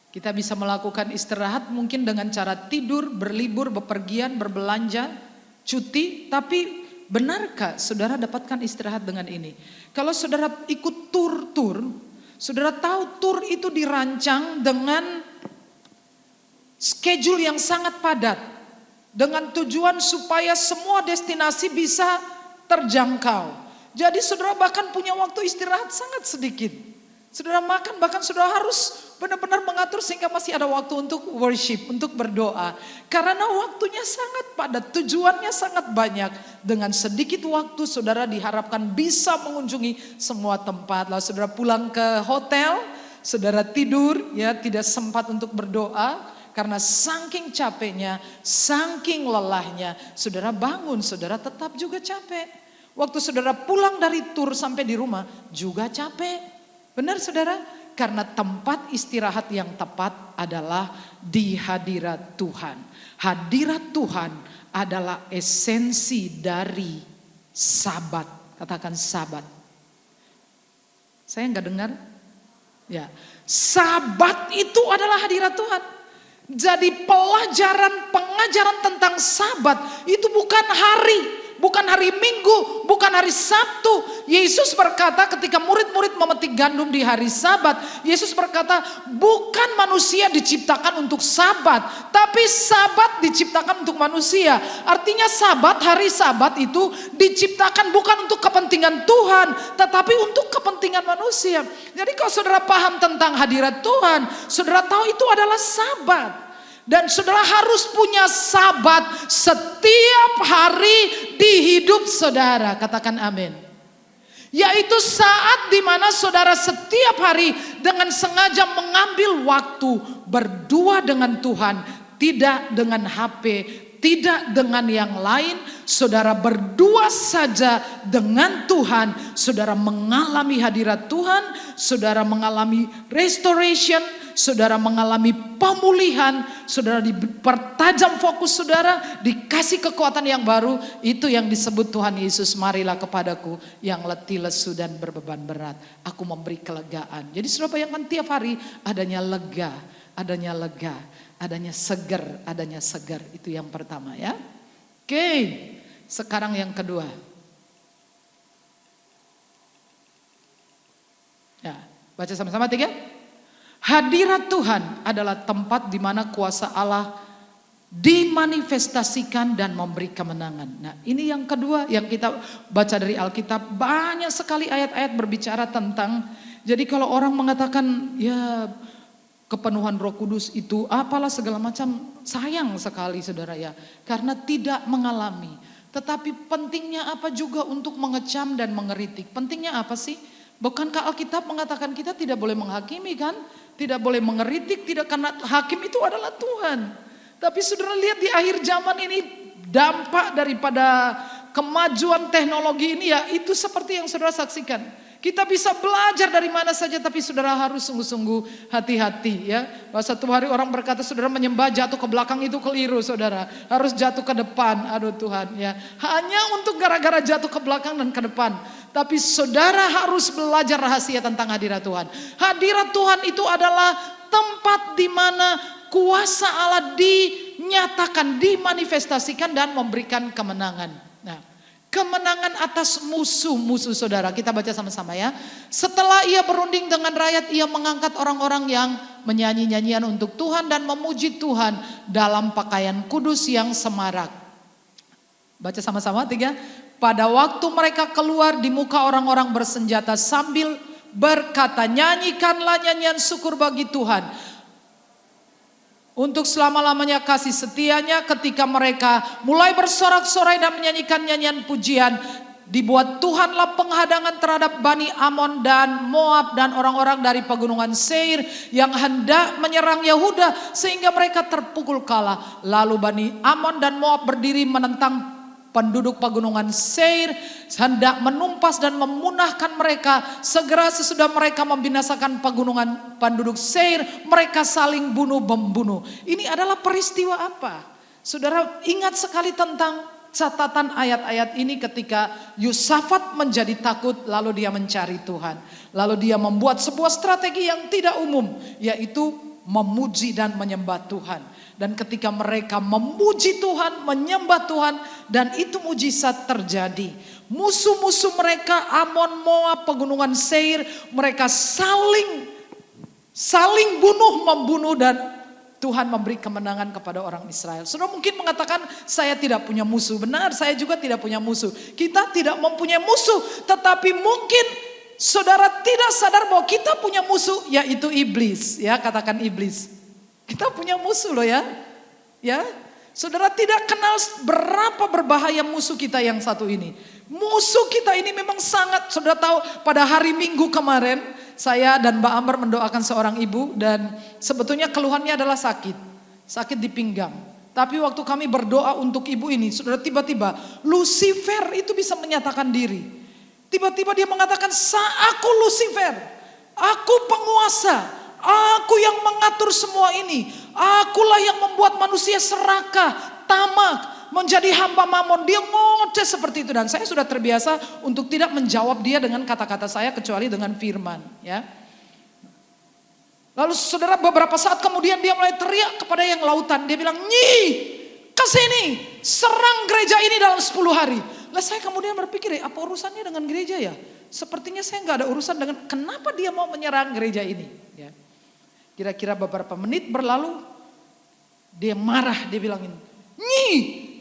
Kita bisa melakukan istirahat mungkin dengan cara tidur, berlibur, bepergian, berbelanja, cuti. Tapi benarkah saudara dapatkan istirahat dengan ini? Kalau saudara ikut tur, saudara tahu tur itu dirancang dengan schedule yang sangat padat. Dengan tujuan supaya semua destinasi bisa terjangkau. Jadi saudara bahkan punya waktu istirahat sangat sedikit. Saudara makan bahkan saudara harus benar-benar mengatur sehingga masih ada waktu untuk worship, untuk berdoa. Karena waktunya sangat padat, tujuannya sangat banyak. Dengan sedikit waktu saudara diharapkan bisa mengunjungi semua tempat. Lalu saudara pulang ke hotel, saudara tidur, ya tidak sempat untuk berdoa. Karena saking capeknya, saking lelahnya, saudara bangun, saudara tetap juga capek. Waktu saudara pulang dari tur sampai di rumah juga capek. Benar saudara? Karena tempat istirahat yang tepat adalah di hadirat Tuhan. Hadirat Tuhan adalah esensi dari sabat. Katakan sabat. Saya enggak dengar? Ya. Sabat itu adalah hadirat Tuhan. Jadi pengajaran tentang sabat itu bukan hari. Bukan hari Minggu, bukan hari Sabtu. Yesus berkata ketika murid-murid memetik gandum di hari Sabat. Yesus berkata bukan manusia diciptakan untuk Sabat. Tapi Sabat diciptakan untuk manusia. Artinya Sabat, hari Sabat itu diciptakan bukan untuk kepentingan Tuhan. Tetapi untuk kepentingan manusia. Jadi kalau saudara paham tentang hadirat Tuhan. Saudara tahu itu adalah Sabat. Dan saudara harus punya sabat setiap hari di hidup saudara. Katakan amin. Yaitu saat dimana saudara setiap hari dengan sengaja mengambil waktu berdua dengan Tuhan. Tidak dengan HP, tidak dengan yang lain. Saudara berdua saja dengan Tuhan, saudara mengalami hadirat Tuhan, saudara mengalami restoration, saudara mengalami pemulihan, saudara dipertajam fokus saudara, dikasih kekuatan yang baru. Itu yang disebut Tuhan Yesus, marilah kepadaku yang letih lesu dan berbeban berat, aku memberi kelegaan. Jadi saudara bayangkan tiap hari adanya lega, adanya lega, adanya seger, adanya seger. Itu yang pertama ya. Oke, sekarang yang kedua. Ya, baca sama-sama 3. Hadirat Tuhan adalah tempat di mana kuasa Allah dimanifestasikan dan memberi kemenangan. Nah, ini yang kedua yang kita baca dari Alkitab. Banyak sekali ayat-ayat berbicara tentang, jadi kalau orang mengatakan ya kepenuhan Roh Kudus itu apalah segala macam, sayang sekali saudara ya, karena tidak mengalami. Tetapi pentingnya apa juga untuk mengecam dan mengeritik? Pentingnya apa sih? Bukankah Alkitab mengatakan kita tidak boleh menghakimi kan? Tidak boleh mengeritik, tidak, karena hakim itu adalah Tuhan. Tapi saudara lihat di akhir zaman ini, dampak daripada kemajuan teknologi ini ya itu seperti yang saudara saksikan. Kita bisa belajar dari mana saja, tapi saudara harus sungguh-sungguh hati-hati ya. Bahwa satu hari orang berkata saudara menyembah jatuh ke belakang itu keliru saudara. Harus jatuh ke depan, aduh Tuhan ya. Hanya untuk gara-gara jatuh ke belakang dan ke depan. Tapi saudara harus belajar rahasia tentang hadirat Tuhan. Hadirat Tuhan itu adalah tempat di mana kuasa Allah dinyatakan, dimanifestasikan dan memberikan kemenangan. Nah, kemenangan atas musuh-musuh saudara. Kita baca sama-sama ya. Setelah ia berunding dengan rakyat, ia mengangkat orang-orang yang menyanyi nyanyian untuk Tuhan dan memuji Tuhan dalam pakaian kudus yang semarak. Baca sama-sama 3. Pada waktu mereka keluar di muka orang-orang bersenjata sambil berkata, nyanyikanlah nyanyian syukur bagi Tuhan. Untuk selama-lamanya kasih setianya. Ketika mereka mulai bersorak-sorai dan menyanyikan nyanyian pujian, dibuat Tuhanlah penghadangan terhadap Bani Amon dan Moab dan orang-orang dari pegunungan Seir yang hendak menyerang Yehuda sehingga mereka terpukul kalah. Lalu Bani Amon dan Moab berdiri menentang penduduk pegunungan Seir, hendak menumpas dan memunahkan mereka. Segera sesudah mereka membinasakan pegunungan penduduk Seir, mereka saling bunuh-membunuh. Ini adalah peristiwa apa? Saudara ingat sekali tentang catatan ayat-ayat ini ketika Yosafat menjadi takut, lalu dia mencari Tuhan. Lalu dia membuat sebuah strategi yang tidak umum, yaitu memuji dan menyembah Tuhan. Dan ketika mereka memuji Tuhan, menyembah Tuhan, dan itu mujizat terjadi. Musuh-musuh mereka, Amon, Moab, pegunungan Seir, mereka saling bunuh, membunuh, dan Tuhan memberi kemenangan kepada orang Israel. Saudara mungkin mengatakan, saya tidak punya musuh. Benar, saya juga tidak punya musuh. Kita tidak mempunyai musuh, tetapi mungkin saudara tidak sadar bahwa kita punya musuh, yaitu iblis. Ya, katakan iblis. Kita punya musuh loh ya. Ya. Saudara tidak kenal berapa berbahaya musuh kita yang satu ini. Musuh kita ini memang sangat, saudara tahu pada hari Minggu kemarin saya dan Mbak Amber mendoakan seorang ibu dan sebetulnya keluhannya adalah sakit. Sakit di pinggang. Tapi waktu kami berdoa untuk ibu ini, saudara tiba-tiba Lucifer itu bisa menyatakan diri. Tiba-tiba dia mengatakan, aku Lucifer, aku penguasa. Aku yang mengatur semua ini. Akulah yang membuat manusia serakah, tamak, menjadi hamba mamon. Dia ngoceh seperti itu. Dan saya sudah terbiasa untuk tidak menjawab dia dengan kata-kata saya kecuali dengan firman. Ya. Lalu saudara beberapa saat kemudian dia mulai teriak kepada yang lautan. Dia bilang, Nyi, kesini, serang gereja ini dalam 10 hari. Lah saya kemudian berpikir, apa urusannya dengan gereja ya? Sepertinya saya nggak ada urusan dengan kenapa dia mau menyerang gereja ini. Ya. Kira-kira beberapa menit berlalu, dia marah, dia bilangin, Nyi,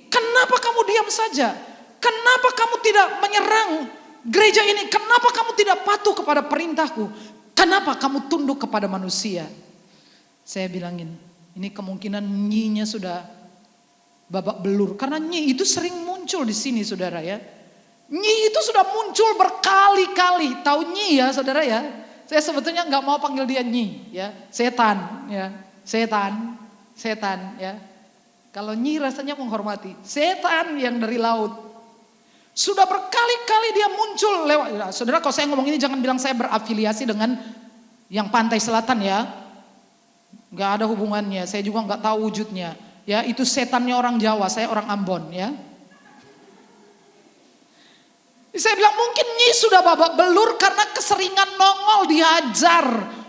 kenapa kamu diam saja? Kenapa kamu tidak menyerang gereja ini? Kenapa kamu tidak patuh kepada perintahku? Kenapa kamu tunduk kepada manusia? Saya bilangin, ini kemungkinan Nyinya sudah babak belur. Karena Nyi itu sering muncul di sini saudara ya. Nyi itu sudah muncul berkali-kali. Tahu Nyi ya saudara ya. Saya sebetulnya nggak mau panggil dia Nyi, ya, setan, ya, setan, ya. Kalau Nyi rasanya menghormati. Setan yang dari laut. Sudah berkali-kali dia muncul lewat. Ya, saudara, kalau saya ngomong ini jangan bilang saya berafiliasi dengan yang pantai selatan ya. Gak ada hubungannya, saya juga gak tahu wujudnya. Ya, itu setannya orang Jawa, saya orang Ambon ya. Saya bilang mungkin Nyi sudah babak belur karena keseringan nongol dihajar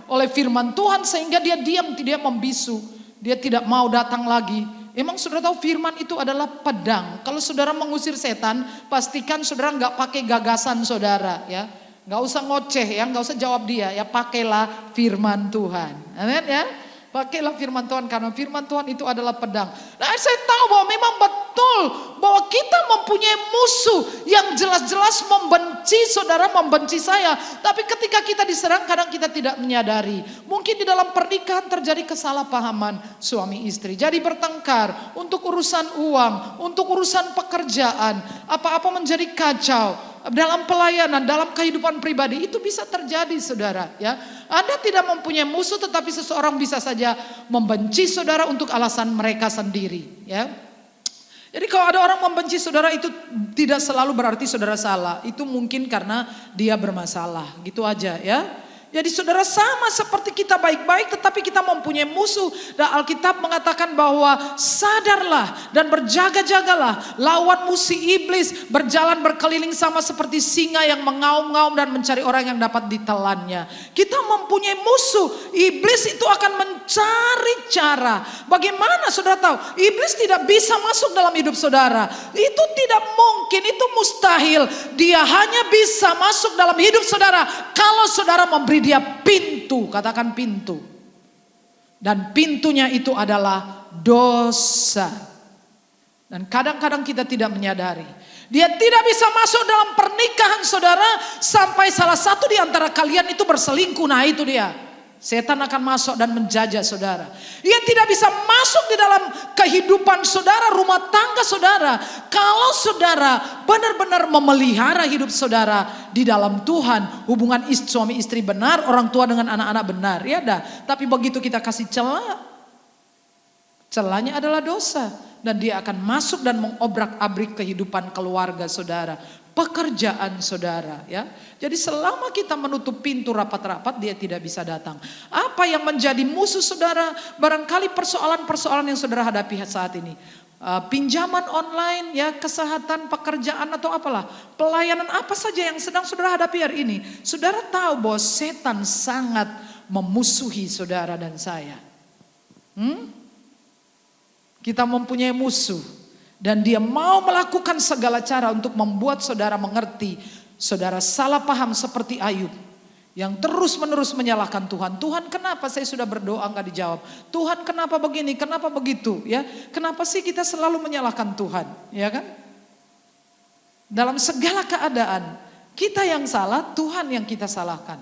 oleh firman Tuhan sehingga dia diam, tidak membisu. Dia tidak mau datang lagi. Emang saudara tahu firman itu adalah pedang. Kalau saudara mengusir setan, pastikan saudara nggak pakai gagasan saudara ya. Nggak usah ngoceh ya, nggak usah jawab dia ya, pakailah firman Tuhan. Amin ya. Pakailah firman Tuhan karena firman Tuhan itu adalah pedang. Nah, saya tahu bahwa memang betul bahwa kita mempunyai musuh yang jelas-jelas membenci saudara, membenci saya. Tapi ketika kita diserang kadang kita tidak menyadari. Mungkin di dalam pernikahan terjadi kesalahpahaman suami istri. Jadi bertengkar untuk urusan uang, untuk urusan pekerjaan. Apa-apa menjadi kacau. Dalam pelayanan, dalam kehidupan pribadi itu bisa terjadi saudara ya. Anda tidak mempunyai musuh tetapi seseorang bisa saja membenci saudara untuk alasan mereka sendiri ya. Jadi kalau ada orang membenci saudara itu tidak selalu berarti saudara salah. Itu mungkin karena dia bermasalah gitu aja ya. Jadi saudara sama seperti kita baik-baik tetapi kita mempunyai musuh. Dan Alkitab mengatakan bahwa sadarlah dan berjaga-jagalah. Lawanmu si iblis berjalan berkeliling sama seperti singa yang mengaum-ngaum dan mencari orang yang dapat ditelannya. Kita mempunyai musuh. Iblis itu akan mencari cara. Bagaimana saudara tahu? Iblis tidak bisa masuk dalam hidup saudara. Itu tidak mungkin, itu mustahil. Dia hanya bisa masuk dalam hidup saudara kalau saudara memberi dia pintu, katakan pintu. Dan pintunya itu adalah dosa. Dan kadang-kadang kita tidak menyadari. Dia tidak bisa masuk dalam pernikahan saudara sampai salah satu di antara kalian itu berselingkuh. Nah itu dia. Setan akan masuk dan menjajah saudara. Ia tidak bisa masuk di dalam kehidupan saudara, rumah tangga saudara. Kalau saudara benar-benar memelihara hidup saudara di dalam Tuhan. Hubungan suami istri benar, orang tua dengan anak-anak benar. Ya dah. Tapi begitu kita kasih celah, celahnya adalah dosa. Dan dia akan masuk dan mengobrak-abrik kehidupan keluarga saudara. Pekerjaan saudara ya. Jadi selama kita menutup pintu rapat-rapat dia tidak bisa datang. Apa yang menjadi musuh saudara? Barangkali persoalan-persoalan yang saudara hadapi saat ini. Pinjaman online ya, kesehatan, pekerjaan atau apalah. Pelayanan apa saja yang sedang saudara hadapi hari ini. Saudara tahu bahwa setan sangat memusuhi saudara dan saya. Kita mempunyai musuh. Dan dia mau melakukan segala cara untuk membuat saudara mengerti. Saudara salah paham seperti Ayub. Yang terus menerus menyalahkan Tuhan. Tuhan kenapa saya sudah berdoa enggak dijawab. Tuhan kenapa begini, kenapa begitu. Ya, kenapa sih kita selalu menyalahkan Tuhan. Ya kan. Dalam segala keadaan. Kita yang salah, Tuhan yang kita salahkan.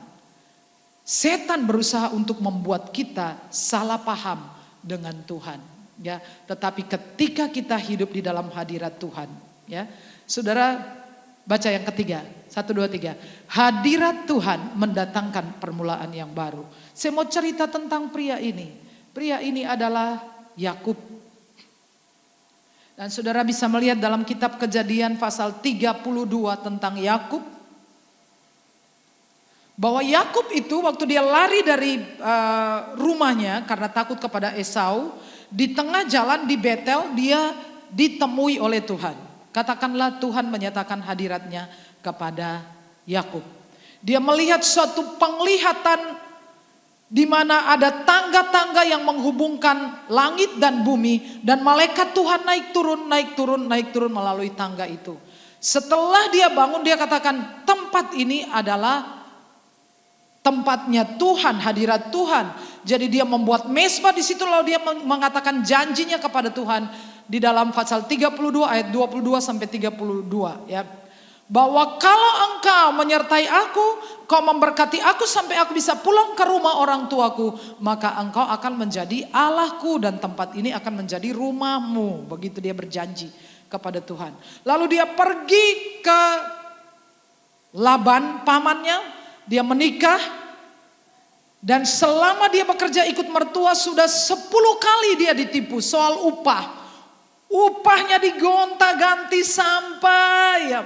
Setan berusaha untuk membuat kita salah paham dengan Tuhan. Ya, tetapi ketika kita hidup di dalam hadirat Tuhan, ya, saudara baca yang ketiga, 1, 2, 3. Hadirat Tuhan mendatangkan permulaan yang baru. Saya mau cerita tentang pria ini. Pria ini adalah Yakub. Dan saudara bisa melihat dalam kitab Kejadian pasal 32 tentang Yakub. Bahwa Yakub itu waktu dia lari dari rumahnya karena takut kepada Esau. Di tengah jalan di Betel dia ditemui oleh Tuhan. Katakanlah Tuhan menyatakan hadiratnya kepada Yakub. Dia melihat suatu penglihatan di mana ada tangga-tangga yang menghubungkan langit dan bumi. Dan malaikat Tuhan naik turun melalui tangga itu. Setelah dia bangun dia katakan tempat ini adalah tempatnya Tuhan, hadirat Tuhan. Jadi dia membuat mezbah di situ lalu dia mengatakan janjinya kepada Tuhan di dalam pasal 32 ayat 22 sampai 32 ya. Bahwa kalau engkau menyertai aku, kau memberkati aku sampai aku bisa pulang ke rumah orang tuaku, maka engkau akan menjadi Allahku dan tempat ini akan menjadi rumahmu. Begitu dia berjanji kepada Tuhan. Lalu dia pergi ke Laban pamannya, dia menikah. Dan selama dia bekerja ikut mertua sudah 10 kali dia ditipu soal upah. Upahnya digonta-ganti sampai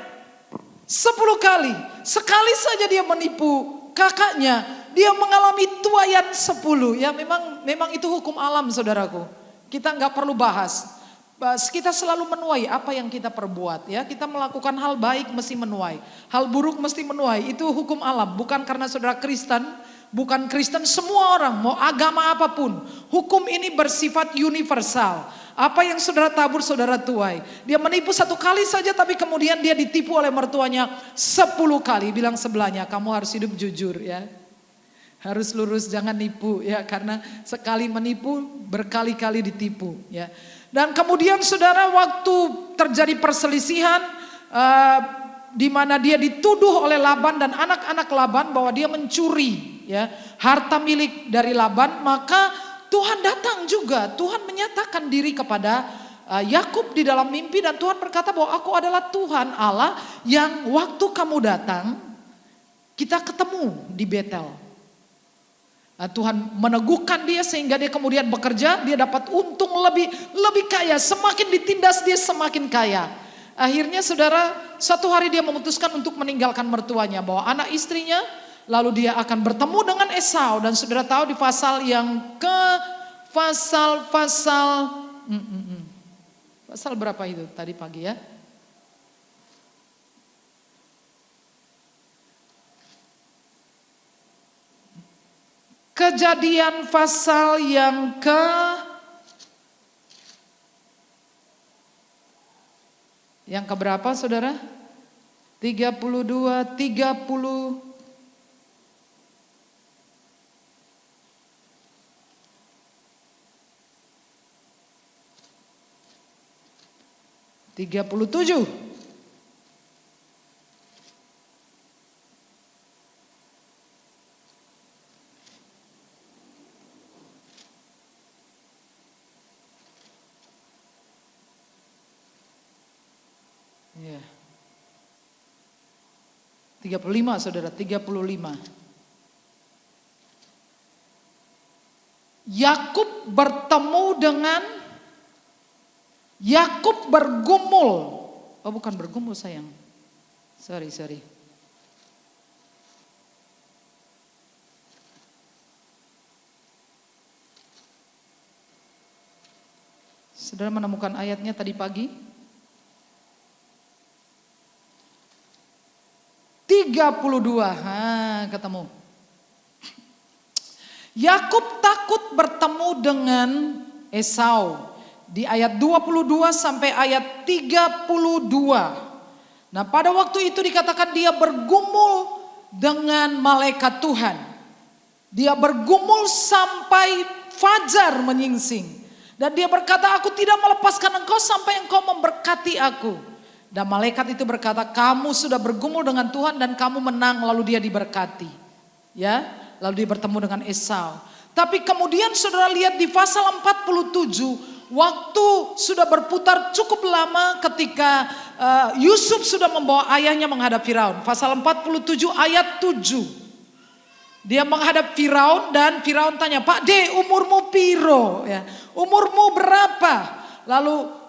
10 kali. Sekali saja dia menipu kakaknya, dia mengalami tuaian 10. Ya memang itu hukum alam, saudaraku. Kita nggak perlu bahas. Kita selalu menuai apa yang kita perbuat, ya. Kita melakukan hal baik mesti menuai, hal buruk mesti menuai. Itu hukum alam, bukan karena saudara Kristen, bukan Kristen, semua orang mau agama apapun. Hukum ini bersifat universal. Apa yang saudara tabur saudara tuai. Dia menipu 1 kali saja, tapi kemudian dia ditipu oleh mertuanya 10 kali. Bilang sebelahnya, kamu harus hidup jujur, ya. Harus lurus, jangan nipu, ya, karena sekali menipu berkali-kali ditipu, ya. Dan kemudian saudara, waktu terjadi perselisihan di mana dia dituduh oleh Laban dan anak-anak Laban bahwa dia mencuri, ya, harta milik dari Laban, maka Tuhan datang juga. Tuhan menyatakan diri kepada Yakub di dalam mimpi, dan Tuhan berkata bahwa aku adalah Tuhan Allah yang waktu kamu datang kita ketemu di Betel. Nah, Tuhan meneguhkan dia sehingga dia kemudian bekerja, dia dapat untung lebih kaya, semakin ditindas dia semakin kaya. Akhirnya saudara, satu hari dia memutuskan untuk meninggalkan mertuanya, bawa anak istrinya, lalu dia akan bertemu dengan Esau. Dan saudara tahu di pasal yang pasal berapa itu tadi pagi, ya? Kejadian pasal yang keberapa saudara? 32, 30. (37) Ya. 35 saudara, 35. Yakub bergumul. Oh, bukan bergumul sayang. Sorry. Saudara menemukan ayatnya tadi pagi? 32, ketemu. Yakub takut bertemu dengan Esau. Di ayat 22 sampai ayat 32. Nah, pada waktu itu dikatakan dia bergumul dengan malaikat Tuhan. Dia bergumul sampai fajar menyingsing. Dan dia berkata, aku tidak melepaskan engkau sampai engkau memberkati aku. Dan malaikat itu berkata, kamu sudah bergumul dengan Tuhan dan kamu menang, lalu dia diberkati. Ya, lalu dia bertemu dengan Esau. Tapi kemudian saudara lihat di pasal 47, waktu sudah berputar cukup lama ketika Yusuf sudah membawa ayahnya menghadap Firaun. Pasal 47 ayat 7. Dia menghadap Firaun dan Firaun tanya, Pak D, umurmu piro? Ya, umurmu berapa? Lalu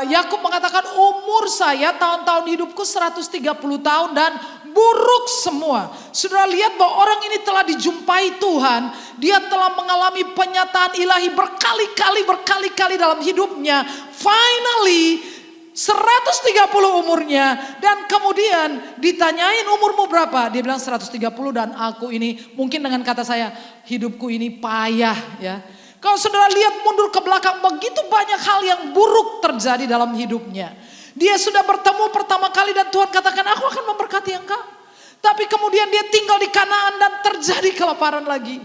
Yakub mengatakan, umur saya tahun-tahun hidupku 130 tahun dan buruk semua. Saudara lihat bahwa orang ini telah dijumpai Tuhan. Dia telah mengalami penyataan ilahi berkali-kali dalam hidupnya. Finally 130 umurnya, dan kemudian ditanyain umurmu berapa? Dia bilang 130, dan aku ini mungkin dengan kata saya, hidupku ini payah, ya. Kalau saudara lihat mundur ke belakang, begitu banyak hal yang buruk terjadi dalam hidupnya. Dia sudah bertemu pertama kali dan Tuhan katakan, aku akan memberkati engkau. Tapi kemudian dia tinggal di Kanaan dan terjadi kelaparan lagi.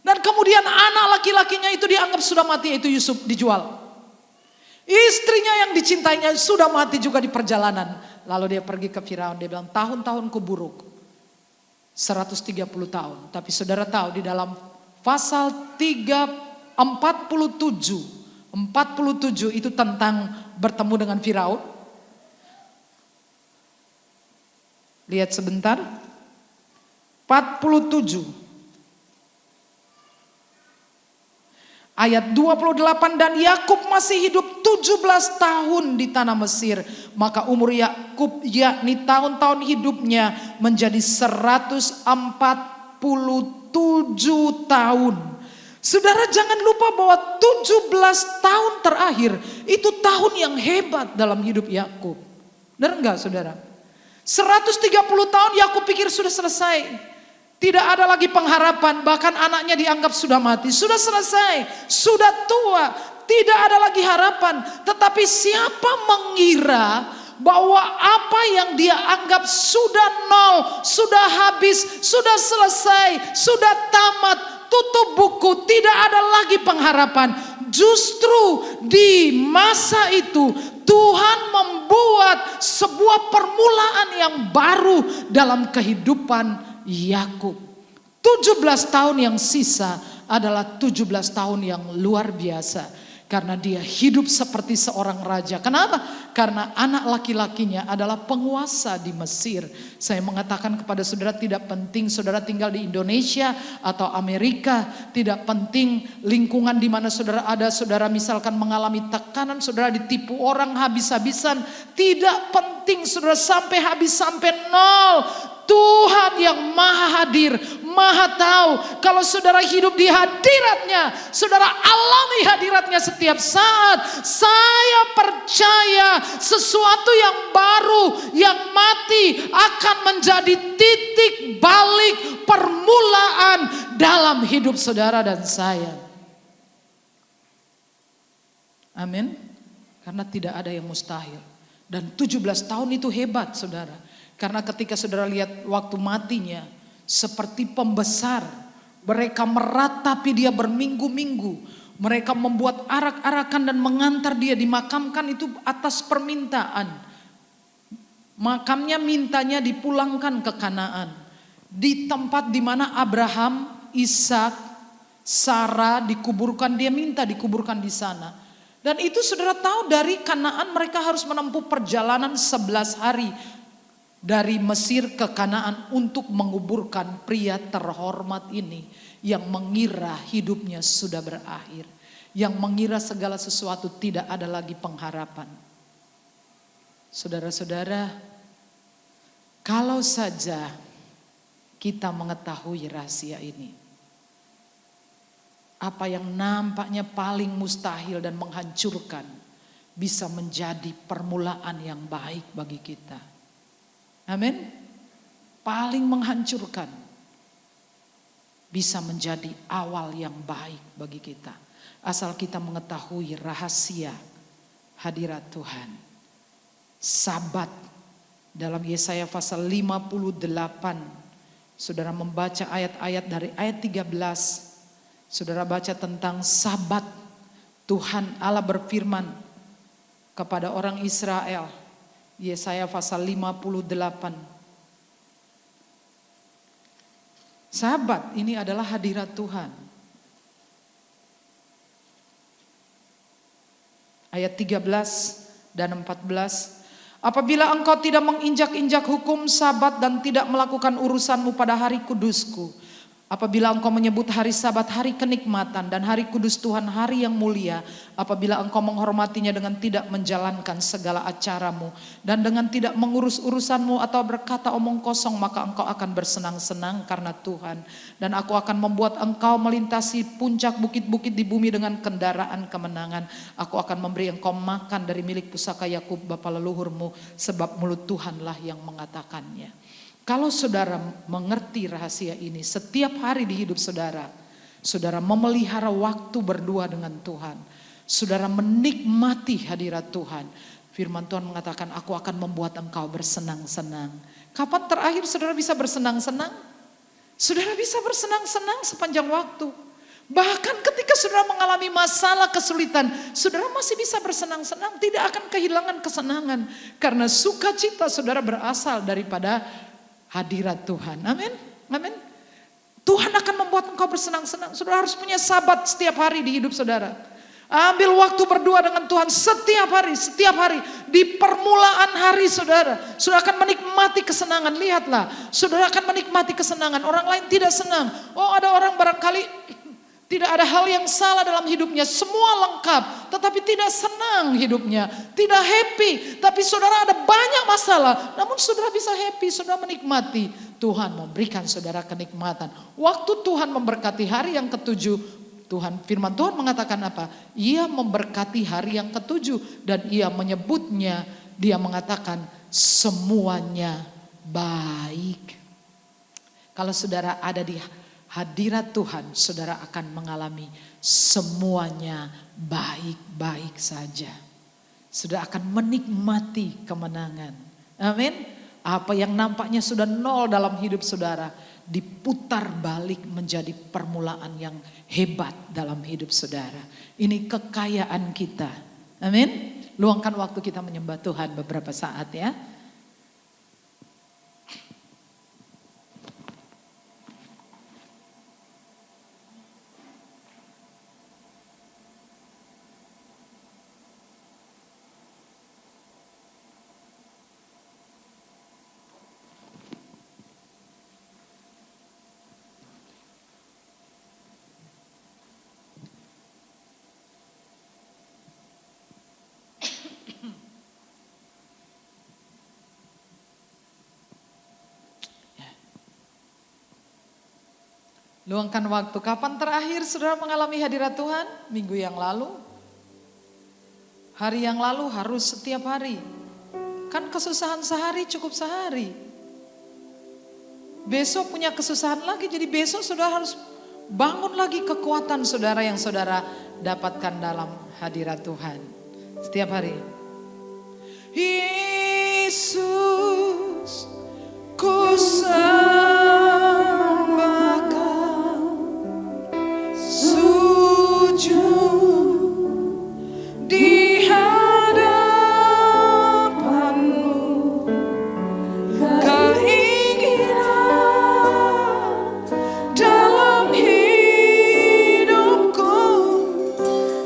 Dan kemudian anak laki-lakinya itu dianggap sudah mati, yaitu Yusuf, dijual. Istrinya yang dicintainya sudah mati juga di perjalanan. Lalu dia pergi ke Firaun, dia bilang, tahun-tahunku buruk. 130 tahun. Tapi saudara tahu di dalam pasal 47 itu tentang bertemu dengan Firaun. Lihat sebentar. 47 ayat 28, dan Yakub masih hidup 17 tahun di tanah Mesir. Maka umur Yakub yakni tahun-tahun hidupnya menjadi 147 tahun. Saudara jangan lupa bahwa 17 tahun terakhir itu tahun yang hebat dalam hidup Yakub. Benar enggak saudara? 130 tahun Yakub pikir sudah selesai. Tidak ada lagi pengharapan, bahkan anaknya dianggap sudah mati. Sudah selesai, sudah tua, tidak ada lagi harapan. Tetapi siapa mengira bahwa apa yang dia anggap sudah nol, sudah habis, sudah selesai, sudah tamat, tutup buku, tidak ada lagi pengharapan. Justru di masa itu Tuhan membuat sebuah permulaan yang baru dalam kehidupan Yakub. 17 tahun yang sisa adalah 17 tahun yang luar biasa. Karena dia hidup seperti seorang raja. Kenapa? Karena anak laki-lakinya adalah penguasa di Mesir. Saya mengatakan kepada saudara, tidak penting saudara tinggal di Indonesia atau Amerika. Tidak penting lingkungan di mana saudara ada. Saudara misalkan mengalami tekanan, saudara ditipu orang habis-habisan. Tidak penting saudara sampai habis, sampai nol. Tuhan yang maha hadir, maha tahu. Kalau saudara hidup di hadiratnya, saudara alami hadiratnya setiap saat. Saya percaya sesuatu yang baru, yang mati akan menjadi titik balik permulaan dalam hidup saudara dan saya. Amin. Karena tidak ada yang mustahil. Dan 17 tahun itu hebat saudara. Karena ketika saudara lihat waktu matinya seperti pembesar. Mereka meratapi dia berminggu-minggu. Mereka membuat arak-arakan dan mengantar dia dimakamkan itu atas permintaan. Makamnya mintanya dipulangkan ke Kanaan. Di tempat di mana Abraham, Ishak, Sarah dikuburkan, dia minta dikuburkan di sana. Dan itu saudara tahu dari Kanaan mereka harus menempuh perjalanan 11 hari. Dari Mesir ke Kanaan untuk menguburkan pria terhormat ini. Yang mengira hidupnya sudah berakhir. Yang mengira segala sesuatu tidak ada lagi pengharapan. Saudara-saudara, kalau saja kita mengetahui rahasia ini. Apa yang nampaknya paling mustahil dan menghancurkan bisa menjadi permulaan yang baik bagi kita. Amin. Paling menghancurkan bisa menjadi awal yang baik bagi kita. Asal kita mengetahui rahasia hadirat Tuhan. Sabat dalam Yesaya pasal 58. Saudara membaca ayat-ayat dari ayat 13. Saudara baca tentang sabat. Tuhan Allah berfirman kepada orang Israel. Yesaya pasal 58. Sabat ini adalah hadirat Tuhan. Ayat 13 dan 14. Apabila engkau tidak menginjak-injak hukum sabat dan tidak melakukan urusanmu pada hari kudusku. Apabila engkau menyebut hari sabat hari kenikmatan dan hari kudus Tuhan hari yang mulia. Apabila engkau menghormatinya dengan tidak menjalankan segala acaramu. Dan dengan tidak mengurus urusanmu atau berkata omong kosong. Maka engkau akan bersenang-senang karena Tuhan. Dan aku akan membuat engkau melintasi puncak bukit-bukit di bumi dengan kendaraan kemenangan. Aku akan memberi engkau makan dari milik pusaka Yakub bapa leluhurmu. Sebab mulut Tuhanlah yang mengatakannya. Kalau saudara mengerti rahasia ini, setiap hari di hidup saudara, saudara memelihara waktu berdua dengan Tuhan. Saudara menikmati hadirat Tuhan. Firman Tuhan mengatakan, aku akan membuat engkau bersenang-senang. Kapan terakhir saudara bisa bersenang-senang? Saudara bisa bersenang-senang sepanjang waktu. Bahkan ketika saudara mengalami masalah kesulitan, saudara masih bisa bersenang-senang, tidak akan kehilangan kesenangan. Karena sukacita saudara berasal daripada hadirat Tuhan. Amin. Amin. Tuhan akan membuat engkau bersenang-senang. Saudara harus punya sabat setiap hari di hidup saudara. Ambil waktu berdua dengan Tuhan setiap hari. Setiap hari. Di permulaan hari saudara. Saudara akan menikmati kesenangan. Lihatlah. Saudara akan menikmati kesenangan. Orang lain tidak senang. Oh, ada orang barangkali Tidak ada hal yang salah dalam hidupnya, semua lengkap, tetapi tidak senang hidupnya, tidak happy. Tapi saudara ada banyak masalah, namun saudara bisa happy, saudara menikmati. Tuhan memberikan saudara kenikmatan. Waktu Tuhan memberkati hari yang ketujuh, firman Tuhan mengatakan apa? Ia memberkati hari yang ketujuh dan ia menyebutnya, dia mengatakan semuanya baik. Kalau saudara ada di hadirat Tuhan, saudara akan mengalami semuanya baik-baik saja. Saudara akan menikmati kemenangan. Amin. Apa yang nampaknya sudah nol dalam hidup saudara, diputar balik menjadi permulaan yang hebat dalam hidup saudara. Ini kekayaan kita. Amin. Luangkan waktu kita menyembah Tuhan beberapa saat ya. Luangkan waktu. Kapan terakhir saudara mengalami hadirat Tuhan? Minggu yang lalu? Hari yang lalu? Harus setiap hari? Kan kesusahan sehari cukup sehari. Besok punya kesusahan lagi, jadi besok saudara harus bangun lagi kekuatan saudara yang saudara dapatkan dalam hadirat Tuhan. Setiap hari. Yesus, ku di hadapan-Mu, keinginan dalam hidupku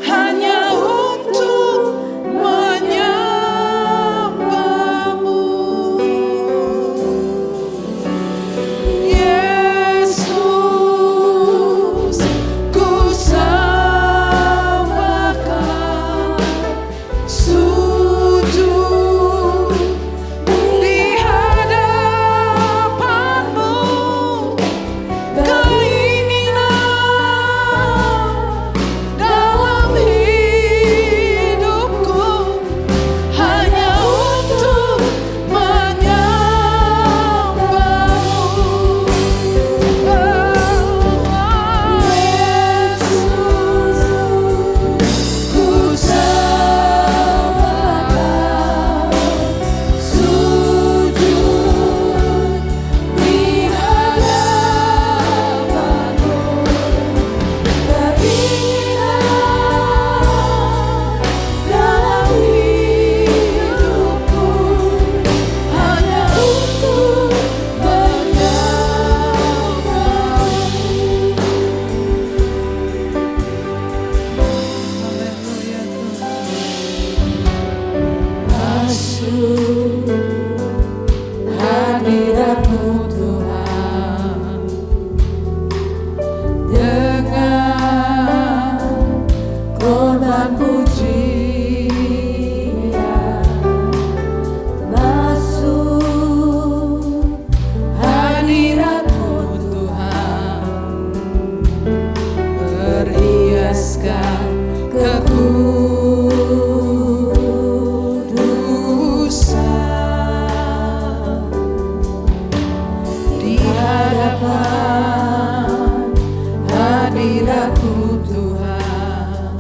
hanya untuk menyembah-Mu. Yesus, ku sembahkan, sujud di hadapan-Mu, keinginan dalam hidupku hanya untuk menyembah-Mu. Yesus, ku sembahkan, sujud di hadapan-Mu, keinginan dalam hidupku hanya untuk masuk hadirat-Mu Tuhan dengan korban pujian. Masuk hadirat-Mu Tuhan, berhiaskan kekudusan di hadapan hadirat-Mu Tuhan.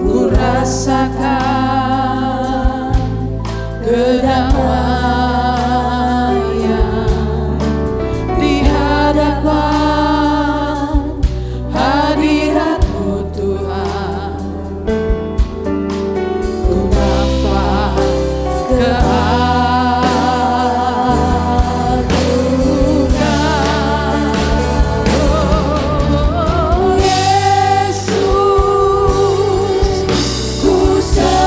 Ku rasakan kedamaian di hadapan hadirat-Mu Tuhan. Ku nampak keagungan. Oh, Yesus, ku sembahkan,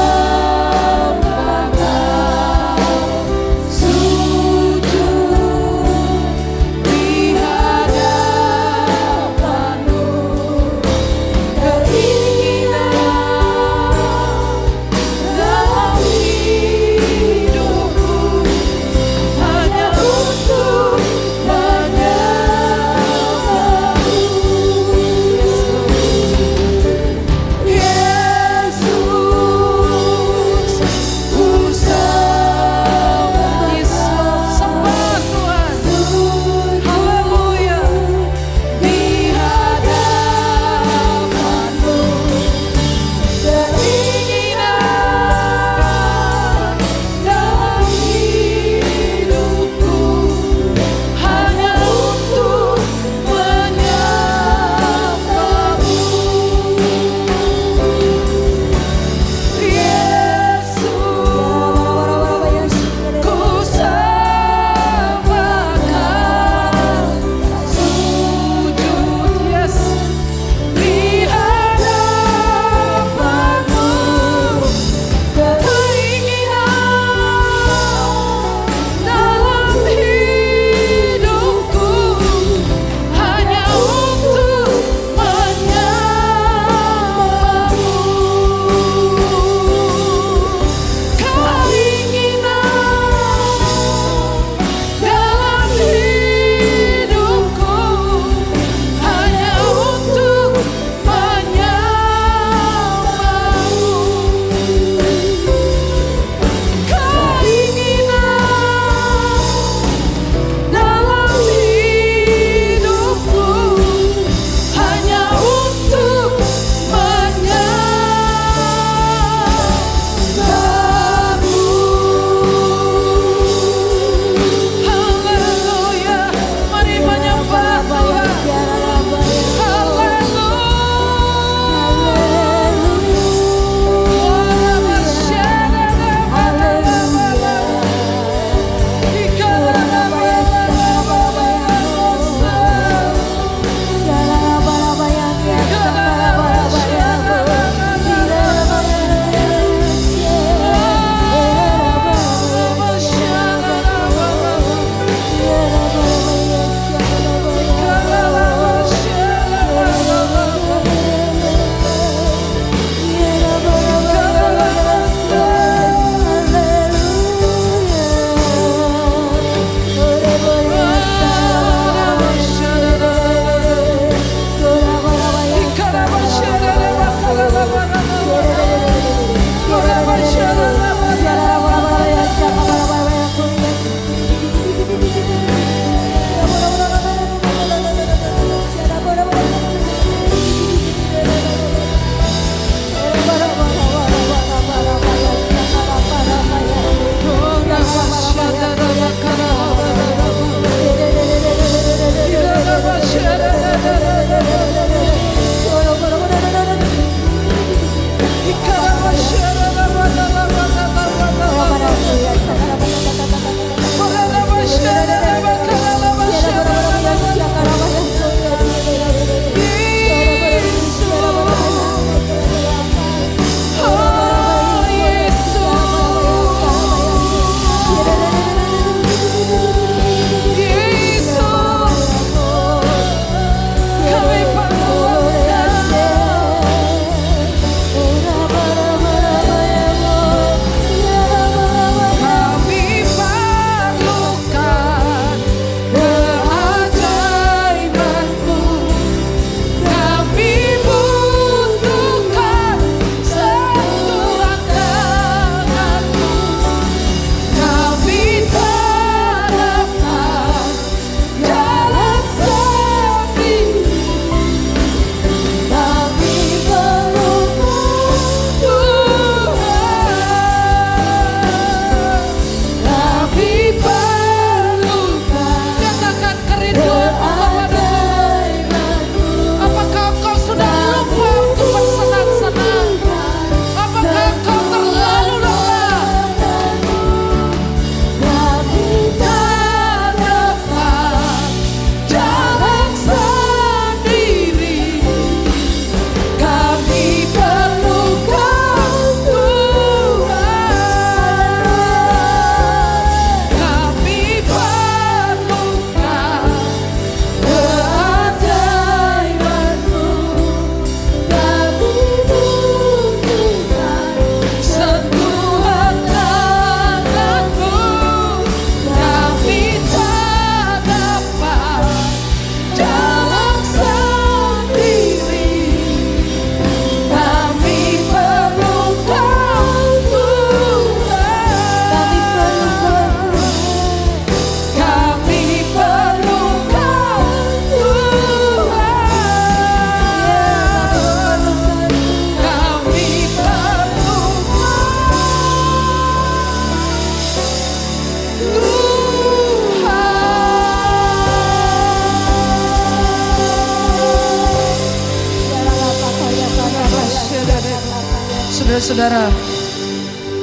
Saudara-saudara,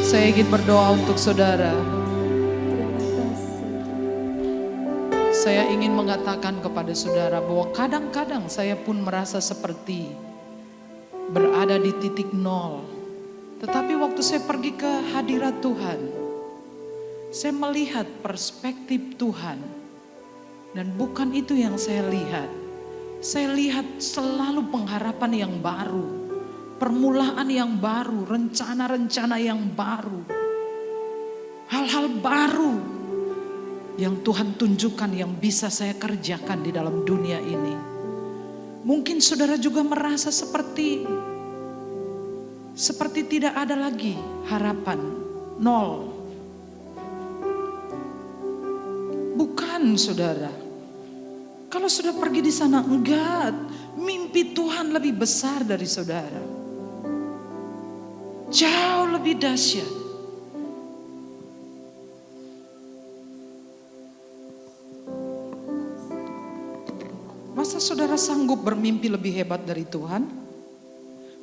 saya ingin berdoa untuk saudara. Saya ingin mengatakan kepada saudara bahwa kadang-kadang saya pun merasa seperti berada di titik nol. Tetapi waktu saya pergi ke hadirat Tuhan, saya melihat perspektif Tuhan. Dan bukan itu yang saya lihat. Saya lihat selalu pengharapan yang baru. Permulaan yang baru, rencana-rencana yang baru. Hal-hal baru yang Tuhan tunjukkan yang bisa saya kerjakan di dalam dunia ini. Mungkin saudara juga merasa seperti tidak ada lagi harapan, nol. Bukan saudara. Kalau sudah pergi di sana, enggak. Mimpi Tuhan lebih besar dari saudara. Jauh lebih dahsyat. Masa saudara sanggup bermimpi lebih hebat dari Tuhan?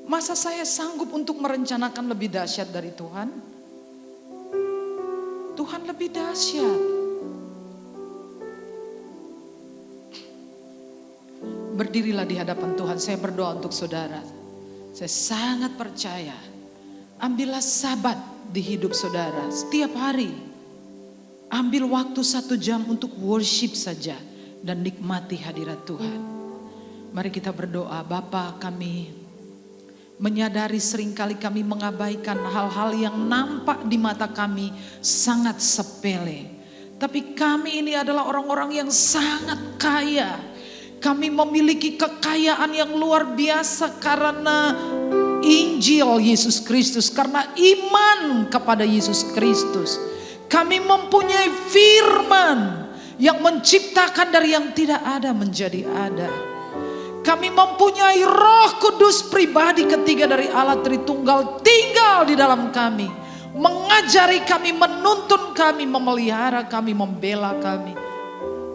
Masa saya sanggup untuk merencanakan lebih dahsyat dari Tuhan? Tuhan lebih dahsyat. Berdirilah di hadapan Tuhan. Saya berdoa untuk saudara. Saya sangat percaya. Ambillah sabat di hidup saudara setiap hari. Ambil waktu 1 jam untuk worship saja dan nikmati hadirat Tuhan. Mari kita berdoa. Bapa, kami menyadari seringkali kami mengabaikan hal-hal yang nampak di mata kami sangat sepele. Tapi kami ini adalah orang-orang yang sangat kaya. Kami memiliki kekayaan yang luar biasa karena Injil Yesus Kristus, karena iman kepada Yesus Kristus. Kami mempunyai firman yang menciptakan dari yang tidak ada menjadi ada. Kami mempunyai Roh Kudus pribadi ketiga dari Allah Tritunggal tinggal di dalam kami. Mengajari kami, menuntun kami, memelihara kami, membela kami.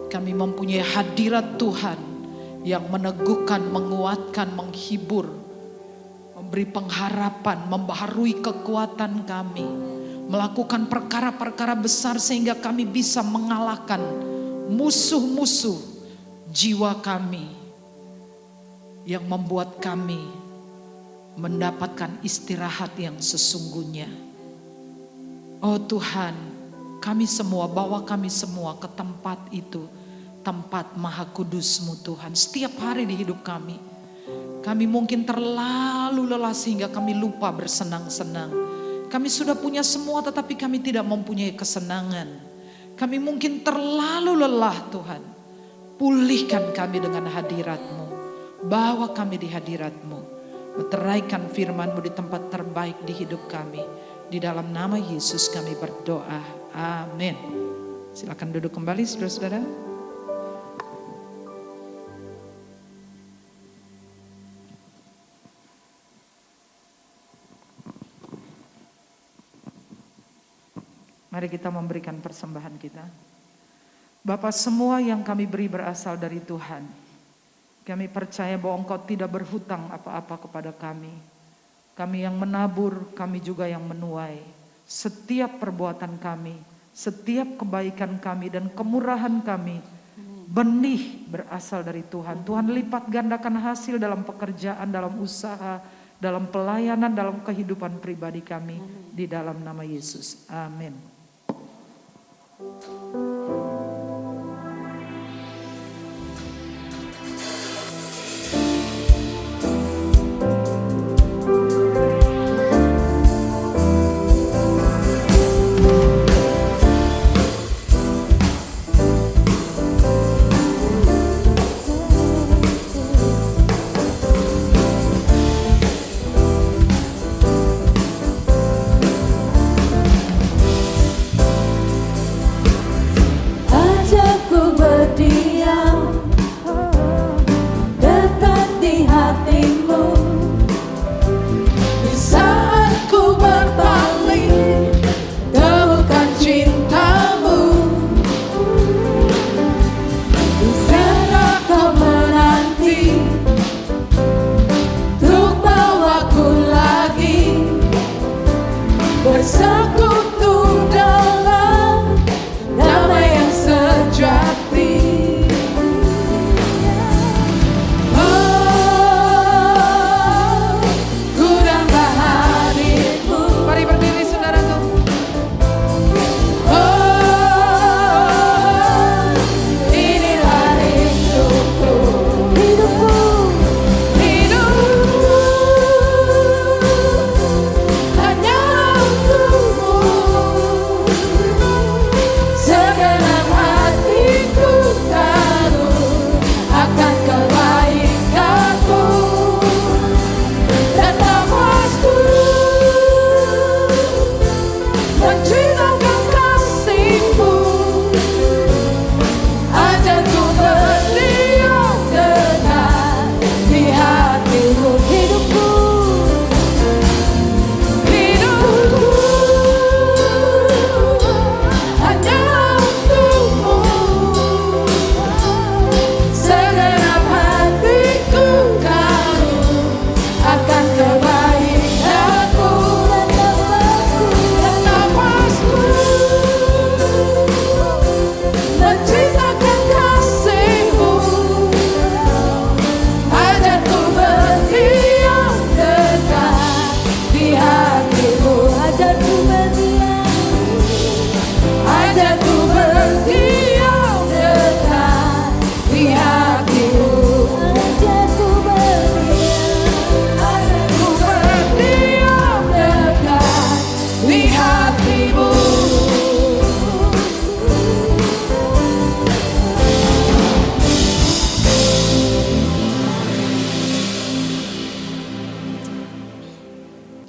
Kami mempunyai hadirat Tuhan yang meneguhkan, menguatkan, menghibur, memberi pengharapan, membaharui kekuatan kami, melakukan perkara-perkara besar sehingga kami bisa mengalahkan musuh-musuh jiwa kami yang membuat kami mendapatkan istirahat yang sesungguhnya. Oh Tuhan, kami semua, bawa kami semua ke tempat itu, tempat maha kudus-Mu Tuhan. Setiap hari di hidup kami mungkin terlalu lelah sehingga kami lupa bersenang-senang. Kami sudah punya semua tetapi kami tidak mempunyai kesenangan. Kami mungkin terlalu lelah Tuhan. Pulihkan kami dengan hadirat-Mu. Bawa kami di hadirat-Mu. Meteraikan firman-Mu di tempat terbaik di hidup kami. Di dalam nama Yesus kami berdoa. Amin. Silakan duduk kembali saudara-saudara. Mari kita memberikan persembahan kita. Bapa, semua yang kami beri berasal dari Tuhan. Kami percaya bahwa Engkau tidak berhutang apa-apa kepada kami. Kami yang menabur, kami juga yang menuai. Setiap perbuatan kami, setiap kebaikan kami dan kemurahan kami, benih berasal dari Tuhan. Tuhan lipat gandakan hasil dalam pekerjaan, dalam usaha, dalam pelayanan, dalam kehidupan pribadi kami. Di dalam nama Yesus. Amin.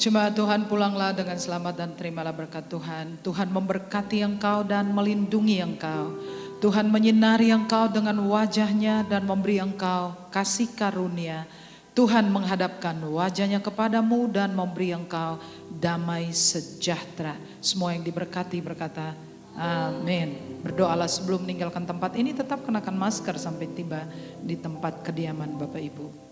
Jemaat Tuhan, pulanglah dengan selamat dan terimalah berkat Tuhan. Tuhan memberkati engkau dan melindungi engkau. Tuhan menyinari engkau dengan wajahnya dan memberi engkau kasih karunia. Tuhan menghadapkan wajahnya kepadamu dan memberi engkau damai sejahtera. Semua yang diberkati berkata, Amin. Berdoalah sebelum meninggalkan tempat ini, tetap kenakan masker sampai tiba di tempat kediaman Bapak Ibu.